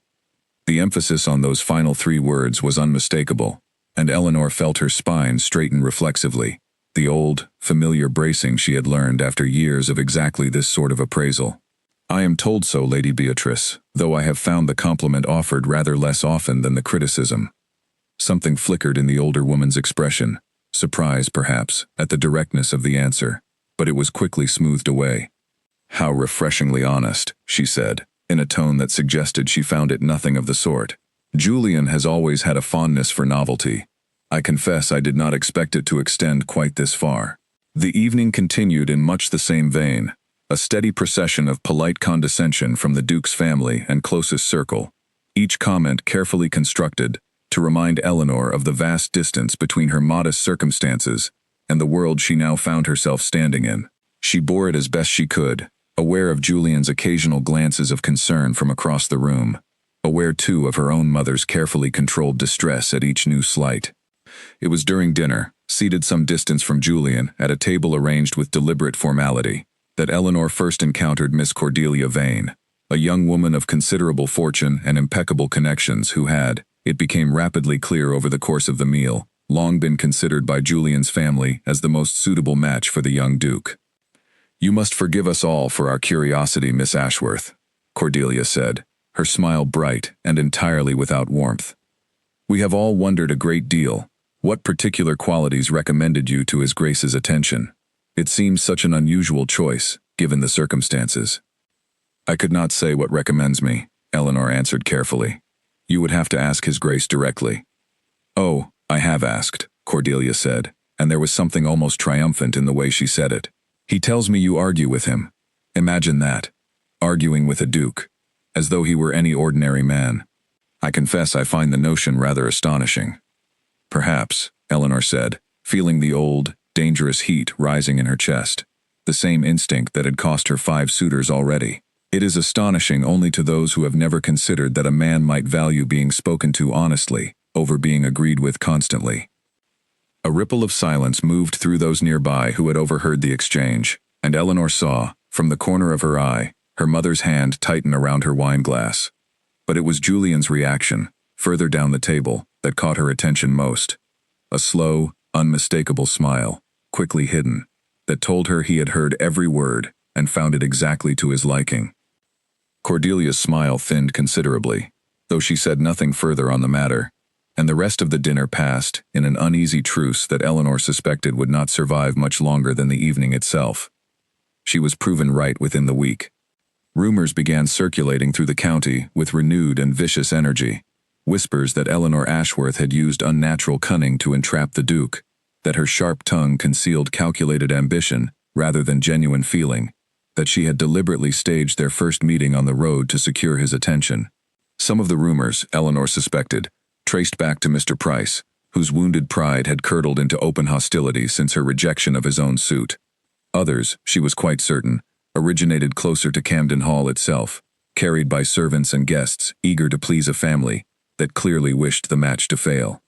The emphasis on those final 3 words was unmistakable, and Eleanor felt her spine straighten reflexively, the old, familiar bracing she had learned after years of exactly this sort of appraisal. "I am told so, Lady Beatrice, though I have found the compliment offered rather less often than the criticism." Something flickered in the older woman's expression, surprise, perhaps, at the directness of the answer, but it was quickly smoothed away. "How refreshingly honest," she said, in a tone that suggested she found it nothing of the sort. "Julian has always had a fondness for novelty. I confess I did not expect it to extend quite this far." The evening continued in much the same vein, a steady procession of polite condescension from the Duke's family and closest circle, each comment carefully constructed to remind Eleanor of the vast distance between her modest circumstances and the world she now found herself standing in. She bore it as best she could, aware of Julian's occasional glances of concern from across the room, aware too of her own mother's carefully controlled distress at each new slight. It was during dinner, seated some distance from Julian at a table arranged with deliberate formality, that Eleanor first encountered Miss Cordelia Vane, a young woman of considerable fortune and impeccable connections who had, it became rapidly clear over the course of the meal, long been considered by Julian's family as the most suitable match for the young Duke. "You must forgive us all for our curiosity, Miss Ashworth," Cordelia said, her smile bright and entirely without warmth. "We have all wondered a great deal. What particular qualities recommended you to His Grace's attention? It seems such an unusual choice, given the circumstances." "I could not say what recommends me," Eleanor answered carefully. "You would have to ask His Grace directly." "Oh, I have asked," Cordelia said, and there was something almost triumphant in the way she said it. "He tells me you argue with him. Imagine that. Arguing with a duke. As though he were any ordinary man. I confess I find the notion rather astonishing." "Perhaps," Eleanor said, feeling the old, dangerous heat rising in her chest, the same instinct that had cost her 5 suitors already. "It is astonishing only to those who have never considered that a man might value being spoken to honestly over being agreed with constantly." A ripple of silence moved through those nearby who had overheard the exchange, and Eleanor saw, from the corner of her eye, her mother's hand tighten around her wine-glass. But it was Julian's reaction, further down the table, that caught her attention most. A slow, unmistakable smile, quickly hidden, that told her he had heard every word and found it exactly to his liking. Cordelia's smile thinned considerably, though she said nothing further on the matter, and the rest of the dinner passed in an uneasy truce that Eleanor suspected would not survive much longer than the evening itself. She was proven right within the week. Rumors began circulating through the county with renewed and vicious energy. Whispers that Eleanor Ashworth had used unnatural cunning to entrap the Duke, that her sharp tongue concealed calculated ambition rather than genuine feeling, that she had deliberately staged their first meeting on the road to secure his attention. Some of the rumors, Eleanor suspected, traced back to Mr. Price, whose wounded pride had curdled into open hostility since her rejection of his own suit. Others, she was quite certain, originated closer to Camden Hall itself, carried by servants and guests eager to please a family that clearly wished the match to fail.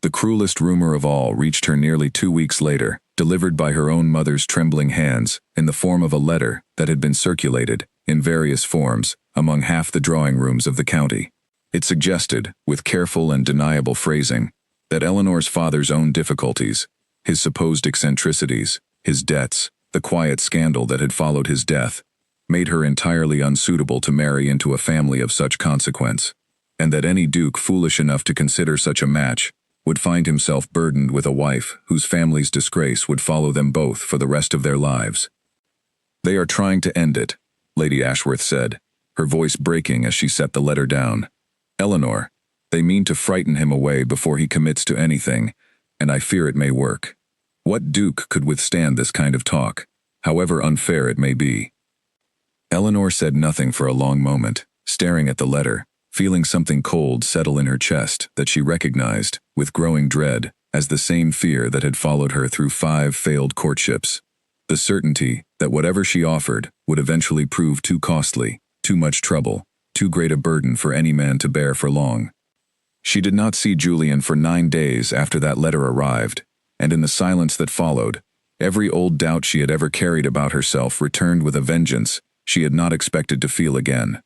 The cruelest rumor of all reached her nearly 2 weeks later, delivered by her own mother's trembling hands in the form of a letter that had been circulated, in various forms, among half the drawing rooms of the county. It suggested, with careful and deniable phrasing, that Eleanor's father's own difficulties, his supposed eccentricities, his debts, the quiet scandal that had followed his death, made her entirely unsuitable to marry into a family of such consequence. and that any duke foolish enough to consider such a match would find himself burdened with a wife whose family's disgrace would follow them both for the rest of their lives. "They are trying to end it," Lady Ashworth said, her voice breaking as she set the letter down. "Eleanor, they mean to frighten him away before he commits to anything, and I fear it may work. What duke could withstand this kind of talk, however unfair it may be?" Eleanor said nothing for a long moment, staring at the letter, feeling something cold settle in her chest that she recognized, with growing dread, as the same fear that had followed her through 5 failed courtships. The certainty that whatever she offered would eventually prove too costly, too much trouble, too great a burden for any man to bear for long. She did not see Julian for 9 days after that letter arrived, and in the silence that followed, every old doubt she had ever carried about herself returned with a vengeance she had not expected to feel again.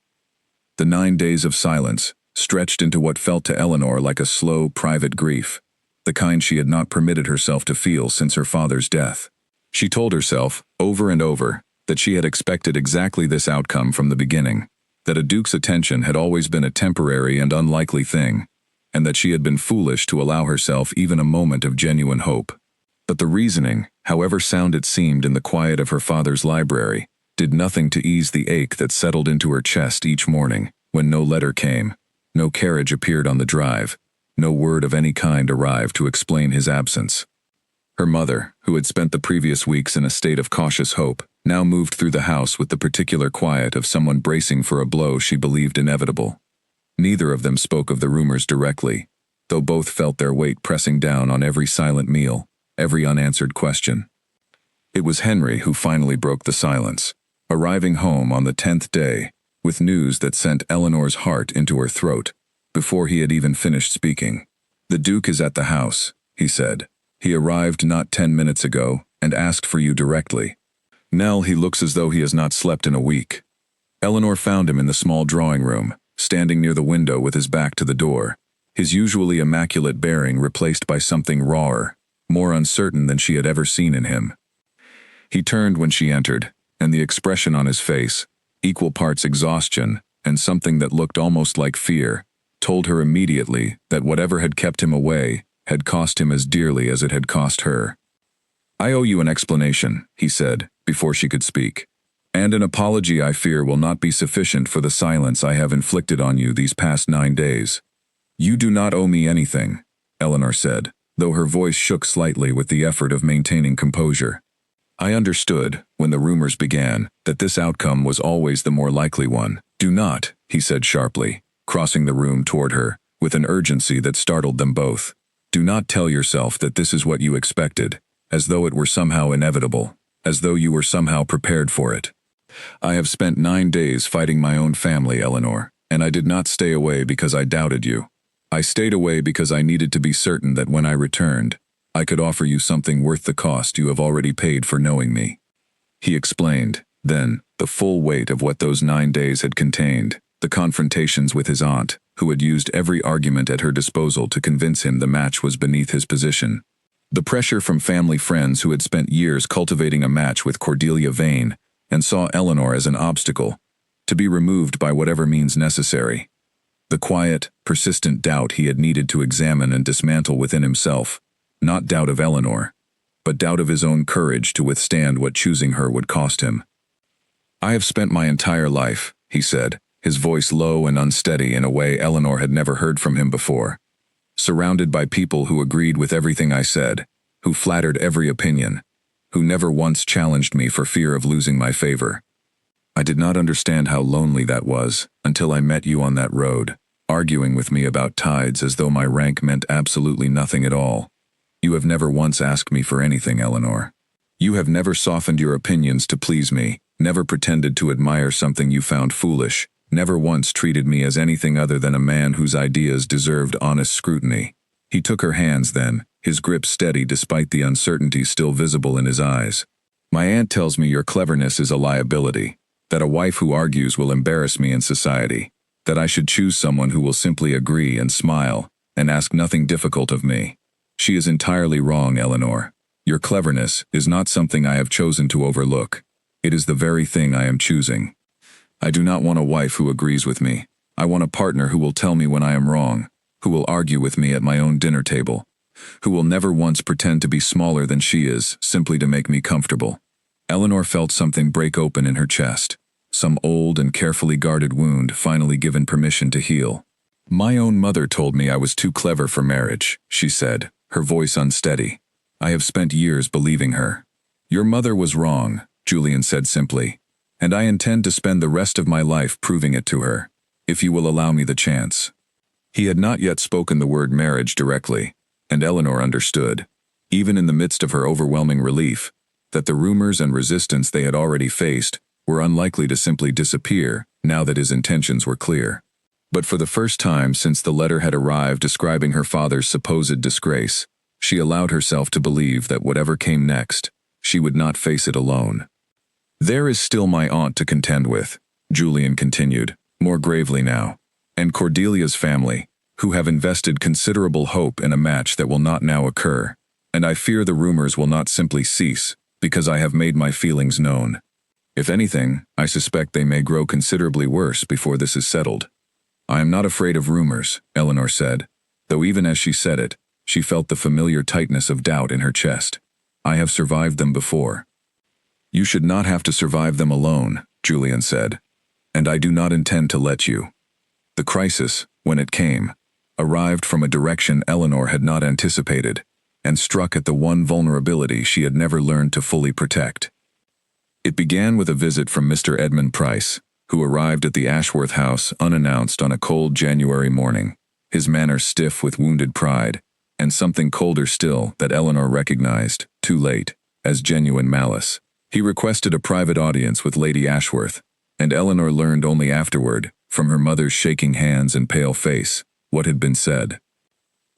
The 9 days of silence stretched into what felt to Eleanor like a slow, private grief, the kind she had not permitted herself to feel since her father's death. She told herself, over and over, that she had expected exactly this outcome from the beginning, that a duke's attention had always been a temporary and unlikely thing, and that she had been foolish to allow herself even a moment of genuine hope. But the reasoning, however sound it seemed in the quiet of her father's library, did nothing to ease the ache that settled into her chest each morning when no letter came, no carriage appeared on the drive, no word of any kind arrived to explain his absence. Her mother, who had spent the previous weeks in a state of cautious hope, now moved through the house with the particular quiet of someone bracing for a blow she believed inevitable. Neither of them spoke of the rumors directly, though both felt their weight pressing down on every silent meal, every unanswered question. It was Henry who finally broke the silence, arriving home on the 10th day, with news that sent Eleanor's heart into her throat, before he had even finished speaking. "The Duke is at the house," he said. "He arrived not 10 minutes ago, and asked for you directly. Nell, he looks as though he has not slept in a week." Eleanor found him in the small drawing room, standing near the window with his back to the door, his usually immaculate bearing replaced by something rawer, more uncertain than she had ever seen in him. He turned when she entered, and the expression on his face, equal parts exhaustion and something that looked almost like fear, told her immediately that whatever had kept him away had cost him as dearly as it had cost her. "I owe you an explanation," he said, before she could speak. "And an apology I fear will not be sufficient for the silence I have inflicted on you these past 9 days." "You do not owe me anything," Eleanor said, though her voice shook slightly with the effort of maintaining composure. "I understood, when the rumors began, that this outcome was always the more likely one." "Do not," he said sharply, crossing the room toward her, with an urgency that startled them both. "Do not tell yourself that this is what you expected, as though it were somehow inevitable, as though you were somehow prepared for it. I have spent 9 days fighting my own family, Eleanor, and I did not stay away because I doubted you. I stayed away because I needed to be certain that when I returned, I could offer you something worth the cost you have already paid for knowing me." He explained, then, the full weight of what those 9 days had contained, the confrontations with his aunt, who had used every argument at her disposal to convince him the match was beneath his position. The pressure from family friends who had spent years cultivating a match with Cordelia Vane, and saw Eleanor as an obstacle, to be removed by whatever means necessary. The quiet, persistent doubt he had needed to examine and dismantle within himself, not doubt of Eleanor, but doubt of his own courage to withstand what choosing her would cost him. "I have spent my entire life," he said, his voice low and unsteady in a way Eleanor had never heard from him before, "surrounded by people who agreed with everything I said, who flattered every opinion, who never once challenged me for fear of losing my favor. I did not understand how lonely that was until I met you on that road, arguing with me about tides as though my rank meant absolutely nothing at all. You have never once asked me for anything, Eleanor. You have never softened your opinions to please me, never pretended to admire something you found foolish, never once treated me as anything other than a man whose ideas deserved honest scrutiny." He took her hands then, his grip steady despite the uncertainty still visible in his eyes. "My aunt tells me your cleverness is a liability, that a wife who argues will embarrass me in society, that I should choose someone who will simply agree and smile, and ask nothing difficult of me. She is entirely wrong, Eleanor. Your cleverness is not something I have chosen to overlook. It is the very thing I am choosing. I do not want a wife who agrees with me. I want a partner who will tell me when I am wrong, who will argue with me at my own dinner table, who will never once pretend to be smaller than she is simply to make me comfortable. Eleanor felt something break open in her chest, some old and carefully guarded wound finally given permission to heal. My own mother told me I was too clever for marriage, she said, her voice unsteady. I have spent years believing her. Your mother was wrong, Julian said simply, and I intend to spend the rest of my life proving it to her, if you will allow me the chance. He had not yet spoken the word marriage directly, and Eleanor understood, even in the midst of her overwhelming relief, that the rumors and resistance they had already faced were unlikely to simply disappear now that his intentions were clear. But for the first time since the letter had arrived describing her father's supposed disgrace, she allowed herself to believe that whatever came next, she would not face it alone. There is still my aunt to contend with, Julian continued, more gravely now, and Cordelia's family, who have invested considerable hope in a match that will not now occur, and I fear the rumors will not simply cease, because I have made my feelings known. If anything, I suspect they may grow considerably worse before this is settled. I am not afraid of rumors, Eleanor said, though even as she said it, she felt the familiar tightness of doubt in her chest. I have survived them before. You should not have to survive them alone, Julian said, and I do not intend to let you. The crisis, when it came, arrived from a direction Eleanor had not anticipated, and struck at the one vulnerability she had never learned to fully protect. It began with a visit from Mr. Edmund Price, who arrived at the Ashworth house unannounced on a cold January morning, his manner stiff with wounded pride, and something colder still that Eleanor recognized, too late, as genuine malice. He requested a private audience with Lady Ashworth, and Eleanor learned only afterward, from her mother's shaking hands and pale face, what had been said.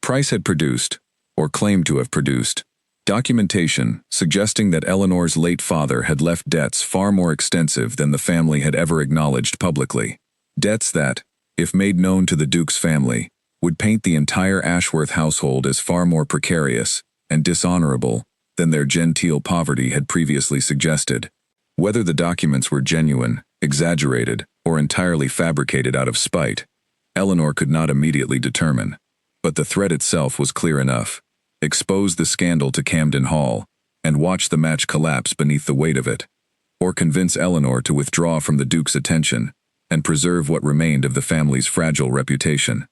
Price had produced, or claimed to have produced, documentation suggesting that Eleanor's late father had left debts far more extensive than the family had ever acknowledged publicly. Debts that, if made known to the Duke's family, would paint the entire Ashworth household as far more precarious and dishonorable than their genteel poverty had previously suggested. Whether the documents were genuine, exaggerated, or entirely fabricated out of spite, Eleanor could not immediately determine, but the threat itself was clear enough. Expose the scandal to Camden Hall, and watch the match collapse beneath the weight of it, or convince Eleanor to withdraw from the Duke's attention and preserve what remained of the family's fragile reputation.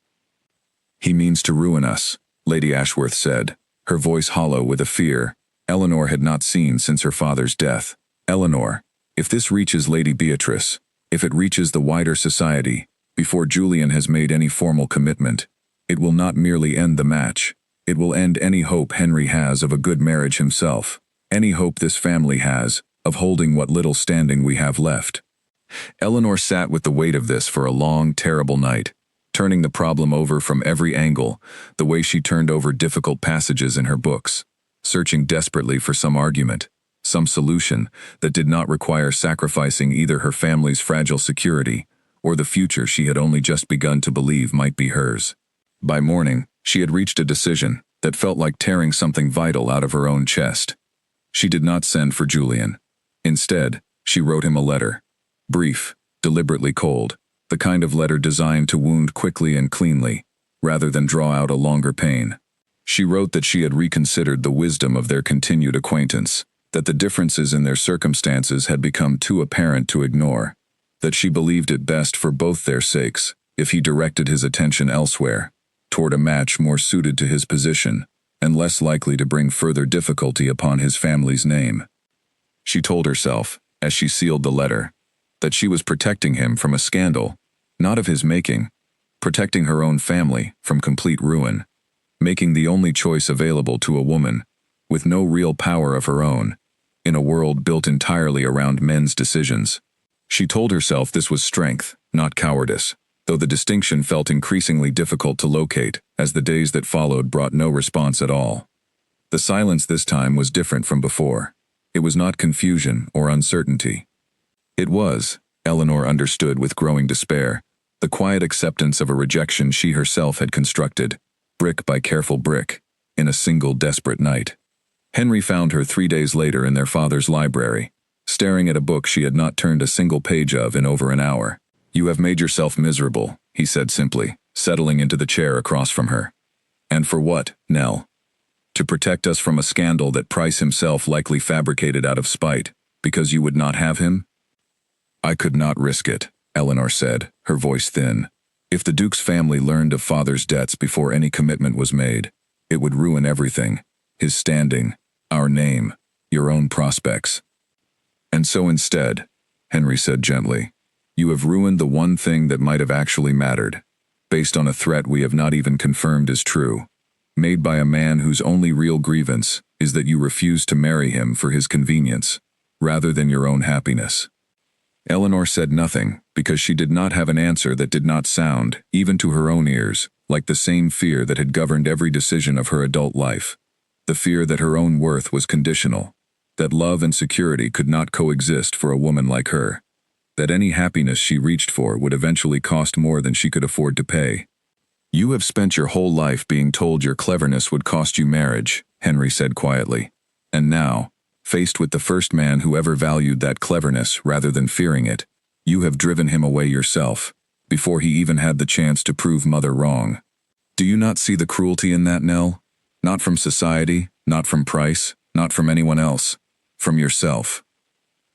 He means to ruin us, Lady Ashworth said, her voice hollow with a fear Eleanor had not seen since her father's death. Eleanor, if this reaches Lady Beatrice, if it reaches the wider society, before Julian has made any formal commitment, it will not merely end the match. It will end any hope Henry has of a good marriage himself, any hope this family has of holding what little standing we have left. Eleanor sat with the weight of this for a long, terrible night, turning the problem over from every angle, the way she turned over difficult passages in her books, searching desperately for some argument, some solution that did not require sacrificing either her family's fragile security or the future she had only just begun to believe might be hers. By morning, she had reached a decision that felt like tearing something vital out of her own chest. She did not send for Julian. Instead, she wrote him a letter. Brief, deliberately cold, the kind of letter designed to wound quickly and cleanly, rather than draw out a longer pain. She wrote that she had reconsidered the wisdom of their continued acquaintance, that the differences in their circumstances had become too apparent to ignore, that she believed it best for both their sakes if he directed his attention elsewhere, toward a match more suited to his position and less likely to bring further difficulty upon his family's name. She told herself, as she sealed the letter, that she was protecting him from a scandal, not of his making, protecting her own family from complete ruin, making the only choice available to a woman, with no real power of her own, in a world built entirely around men's decisions. She told herself this was strength, not cowardice, though the distinction felt increasingly difficult to locate as the days that followed brought no response at all. The silence this time was different from before. It was not confusion or uncertainty. It was, Eleanor understood with growing despair, the quiet acceptance of a rejection she herself had constructed, brick by careful brick, in a single desperate night. Henry found her 3 days later in their father's library, staring at a book she had not turned a single page of in over an hour. "You have made yourself miserable," he said simply, settling into the chair across from her. And for what, Nell? To protect us from a scandal that Price himself likely fabricated out of spite, because you would not have him? I could not risk it, Eleanor said, her voice thin. If the Duke's family learned of Father's debts before any commitment was made, it would ruin everything. His standing, our name, your own prospects. And so instead, Henry said gently, you have ruined the one thing that might have actually mattered, based on a threat we have not even confirmed is true, made by a man whose only real grievance is that you refuse to marry him for his convenience, rather than your own happiness. Eleanor said nothing, because she did not have an answer that did not sound, even to her own ears, like the same fear that had governed every decision of her adult life. The fear that her own worth was conditional, that love and security could not coexist for a woman like her, that any happiness she reached for would eventually cost more than she could afford to pay. You have spent your whole life being told your cleverness would cost you marriage, Henry said quietly. And now, faced with the first man who ever valued that cleverness rather than fearing it, you have driven him away yourself, before he even had the chance to prove Mother wrong. Do you not see the cruelty in that, Nell? Not from society, not from Price, not from anyone else. From yourself.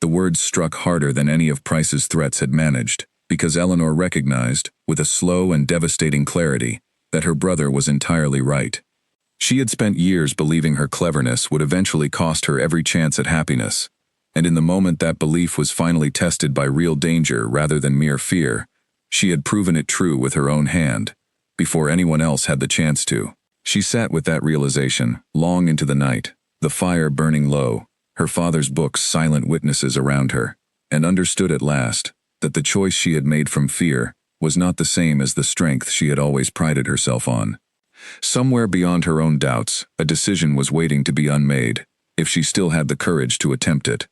The words struck harder than any of Price's threats had managed, because Eleanor recognized, with a slow and devastating clarity, that her brother was entirely right. She had spent years believing her cleverness would eventually cost her every chance at happiness, and in the moment that belief was finally tested by real danger rather than mere fear, she had proven it true with her own hand, before anyone else had the chance to. She sat with that realization, long into the night, the fire burning low, her father's books silent witnesses around her, and understood at last that the choice she had made from fear was not the same as the strength she had always prided herself on. Somewhere beyond her own doubts, a decision was waiting to be unmade, if she still had the courage to attempt it.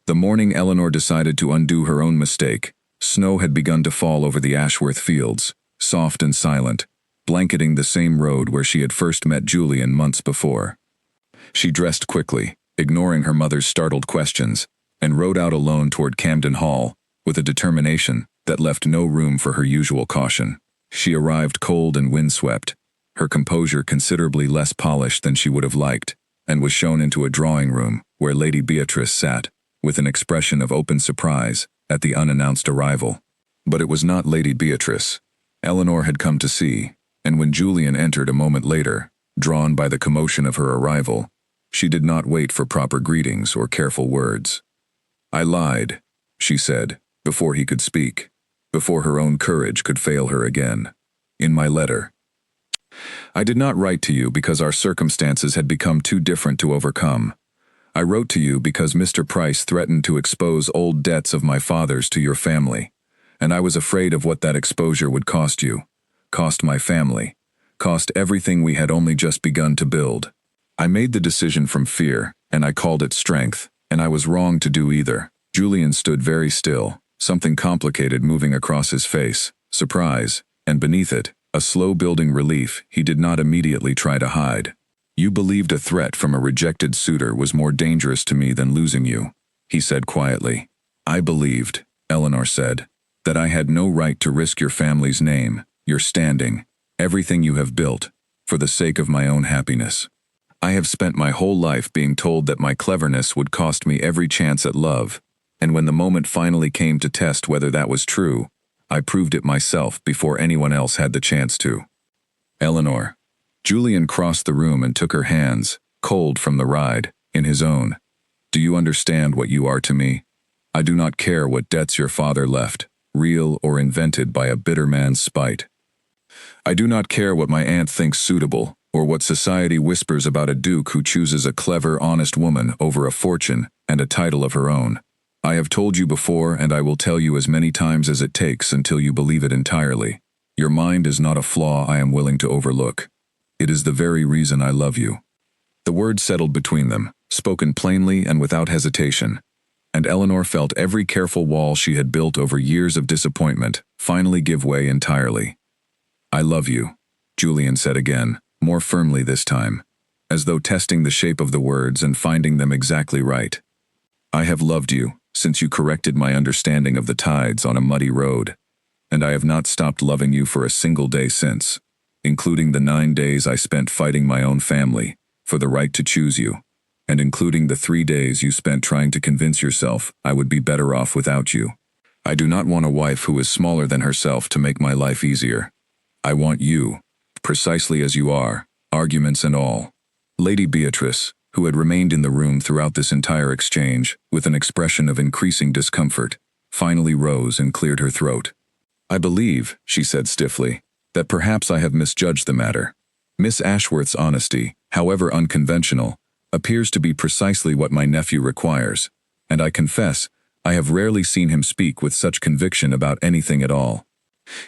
The morning Eleanor decided to undo her own mistake, snow had begun to fall over the Ashworth fields, soft and silent, blanketing the same road where she had first met Julian months before. She dressed quickly, ignoring her mother's startled questions, and rode out alone toward Camden Hall, with a determination that left no room for her usual caution. She arrived cold and windswept, her composure considerably less polished than she would have liked, and was shown into a drawing room where Lady Beatrice sat, with an expression of open surprise at the unannounced arrival. But it was not Lady Beatrice. Eleanor had come to see, and when Julian entered a moment later, drawn by the commotion of her arrival, she did not wait for proper greetings or careful words. I lied, she said, before he could speak, before her own courage could fail her again. In my letter, I did not write to you because our circumstances had become too different to overcome. I wrote to you because Mr. Price threatened to expose old debts of my father's to your family, and I was afraid of what that exposure would cost you, cost my family, cost everything we had only just begun to build. I made the decision from fear, and I called it strength, and I was wrong to do either. Julian stood very still, something complicated moving across his face, surprise, and beneath it, a slow-building relief he did not immediately try to hide. You believed a threat from a rejected suitor was more dangerous to me than losing you, he said quietly. I believed, Eleanor said, that I had no right to risk your family's name, your standing, everything you have built, for the sake of my own happiness. I have spent my whole life being told that my cleverness would cost me every chance at love, and when the moment finally came to test whether that was true, I proved it myself before anyone else had the chance to. Eleanor. Julian crossed the room and took her hands, cold from the ride, in his own. Do you understand what you are to me? I do not care what debts your father left, real or invented by a bitter man's spite. I do not care what my aunt thinks suitable, or what society whispers about a duke who chooses a clever, honest woman over a fortune and a title of her own. I have told you before, and I will tell you as many times as it takes until you believe it entirely. Your mind is not a flaw I am willing to overlook. It is the very reason I love you. The words settled between them, spoken plainly and without hesitation, and Eleanor felt every careful wall she had built over years of disappointment finally give way entirely. I love you, Julian said again, more firmly this time, as though testing the shape of the words and finding them exactly right. I have loved you since you corrected my understanding of the tides on a muddy road, and I have not stopped loving you for a single day since, including the 9 days I spent fighting my own family for the right to choose you, and including the 3 days you spent trying to convince yourself I would be better off without you. I do not want a wife who is smaller than herself to make my life easier. I want you, precisely as you are, arguments and all." Lady Beatrice, who had remained in the room throughout this entire exchange, with an expression of increasing discomfort, finally rose and cleared her throat. "I believe," she said stiffly, "that perhaps I have misjudged the matter. Miss Ashworth's honesty, however unconventional, appears to be precisely what my nephew requires, and I confess, I have rarely seen him speak with such conviction about anything at all."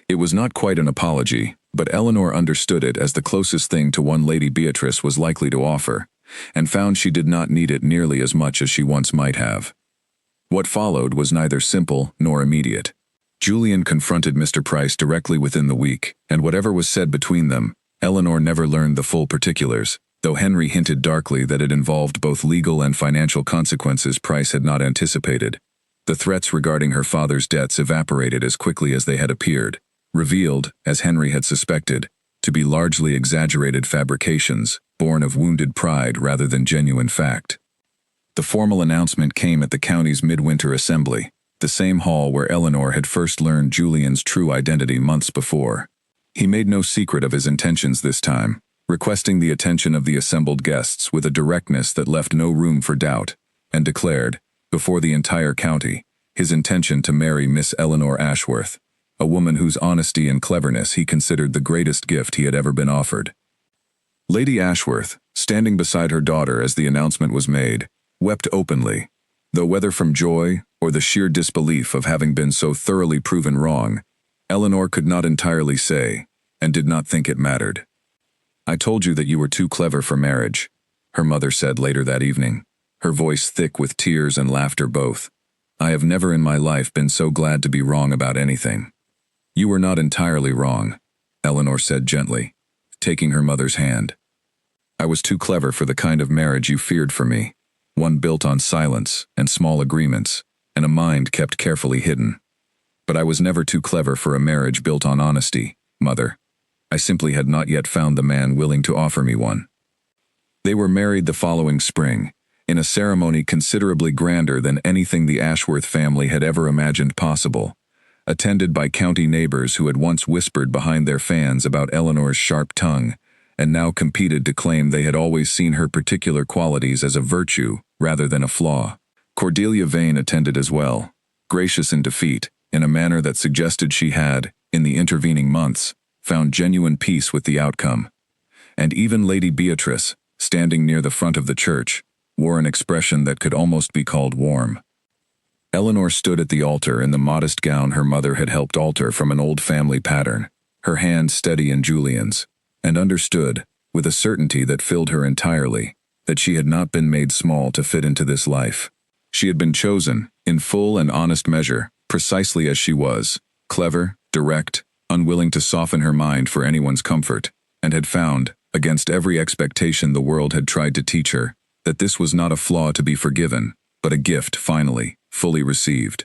It was not quite an apology, but Eleanor understood it as the closest thing to one Lady Beatrice was likely to offer, and found she did not need it nearly as much as she once might have. What followed was neither simple nor immediate. Julian confronted Mr. Price directly within the week, and whatever was said between them, Eleanor never learned the full particulars, though Henry hinted darkly that it involved both legal and financial consequences Price had not anticipated. The threats regarding her father's debts evaporated as quickly as they had appeared, revealed, as Henry had suspected, to be largely exaggerated fabrications, born of wounded pride rather than genuine fact. The formal announcement came at the county's midwinter assembly, the same hall where Eleanor had first learned Julian's true identity months before. He made no secret of his intentions this time, requesting the attention of the assembled guests with a directness that left no room for doubt, and declared, before the entire county, his intention to marry Miss Eleanor Ashworth, a woman whose honesty and cleverness he considered the greatest gift he had ever been offered. Lady Ashworth, standing beside her daughter as the announcement was made, wept openly, though whether from joy or the sheer disbelief of having been so thoroughly proven wrong, Eleanor could not entirely say, and did not think it mattered. "I told you that you were too clever for marriage," her mother said later that evening, her voice thick with tears and laughter both. "I have never in my life been so glad to be wrong about anything." "You were not entirely wrong," Eleanor said gently, taking her mother's hand. "I was too clever for the kind of marriage you feared for me, one built on silence and small agreements, and a mind kept carefully hidden. But I was never too clever for a marriage built on honesty, Mother. I simply had not yet found the man willing to offer me one." They were married the following spring, in a ceremony considerably grander than anything the Ashworth family had ever imagined possible, attended by county neighbors who had once whispered behind their fans about Eleanor's sharp tongue, and now competed to claim they had always seen her particular qualities as a virtue rather than a flaw. Cordelia Vane attended as well, gracious in defeat, in a manner that suggested she had, in the intervening months, found genuine peace with the outcome. And even Lady Beatrice, standing near the front of the church, wore an expression that could almost be called warm. Eleanor stood at the altar in the modest gown her mother had helped alter from an old family pattern, her hand steady in Julian's, and understood, with a certainty that filled her entirely, that she had not been made small to fit into this life. She had been chosen, in full and honest measure, precisely as she was, clever, direct, unwilling to soften her mind for anyone's comfort, and had found, against every expectation the world had tried to teach her, that this was not a flaw to be forgiven, but a gift finally, fully received.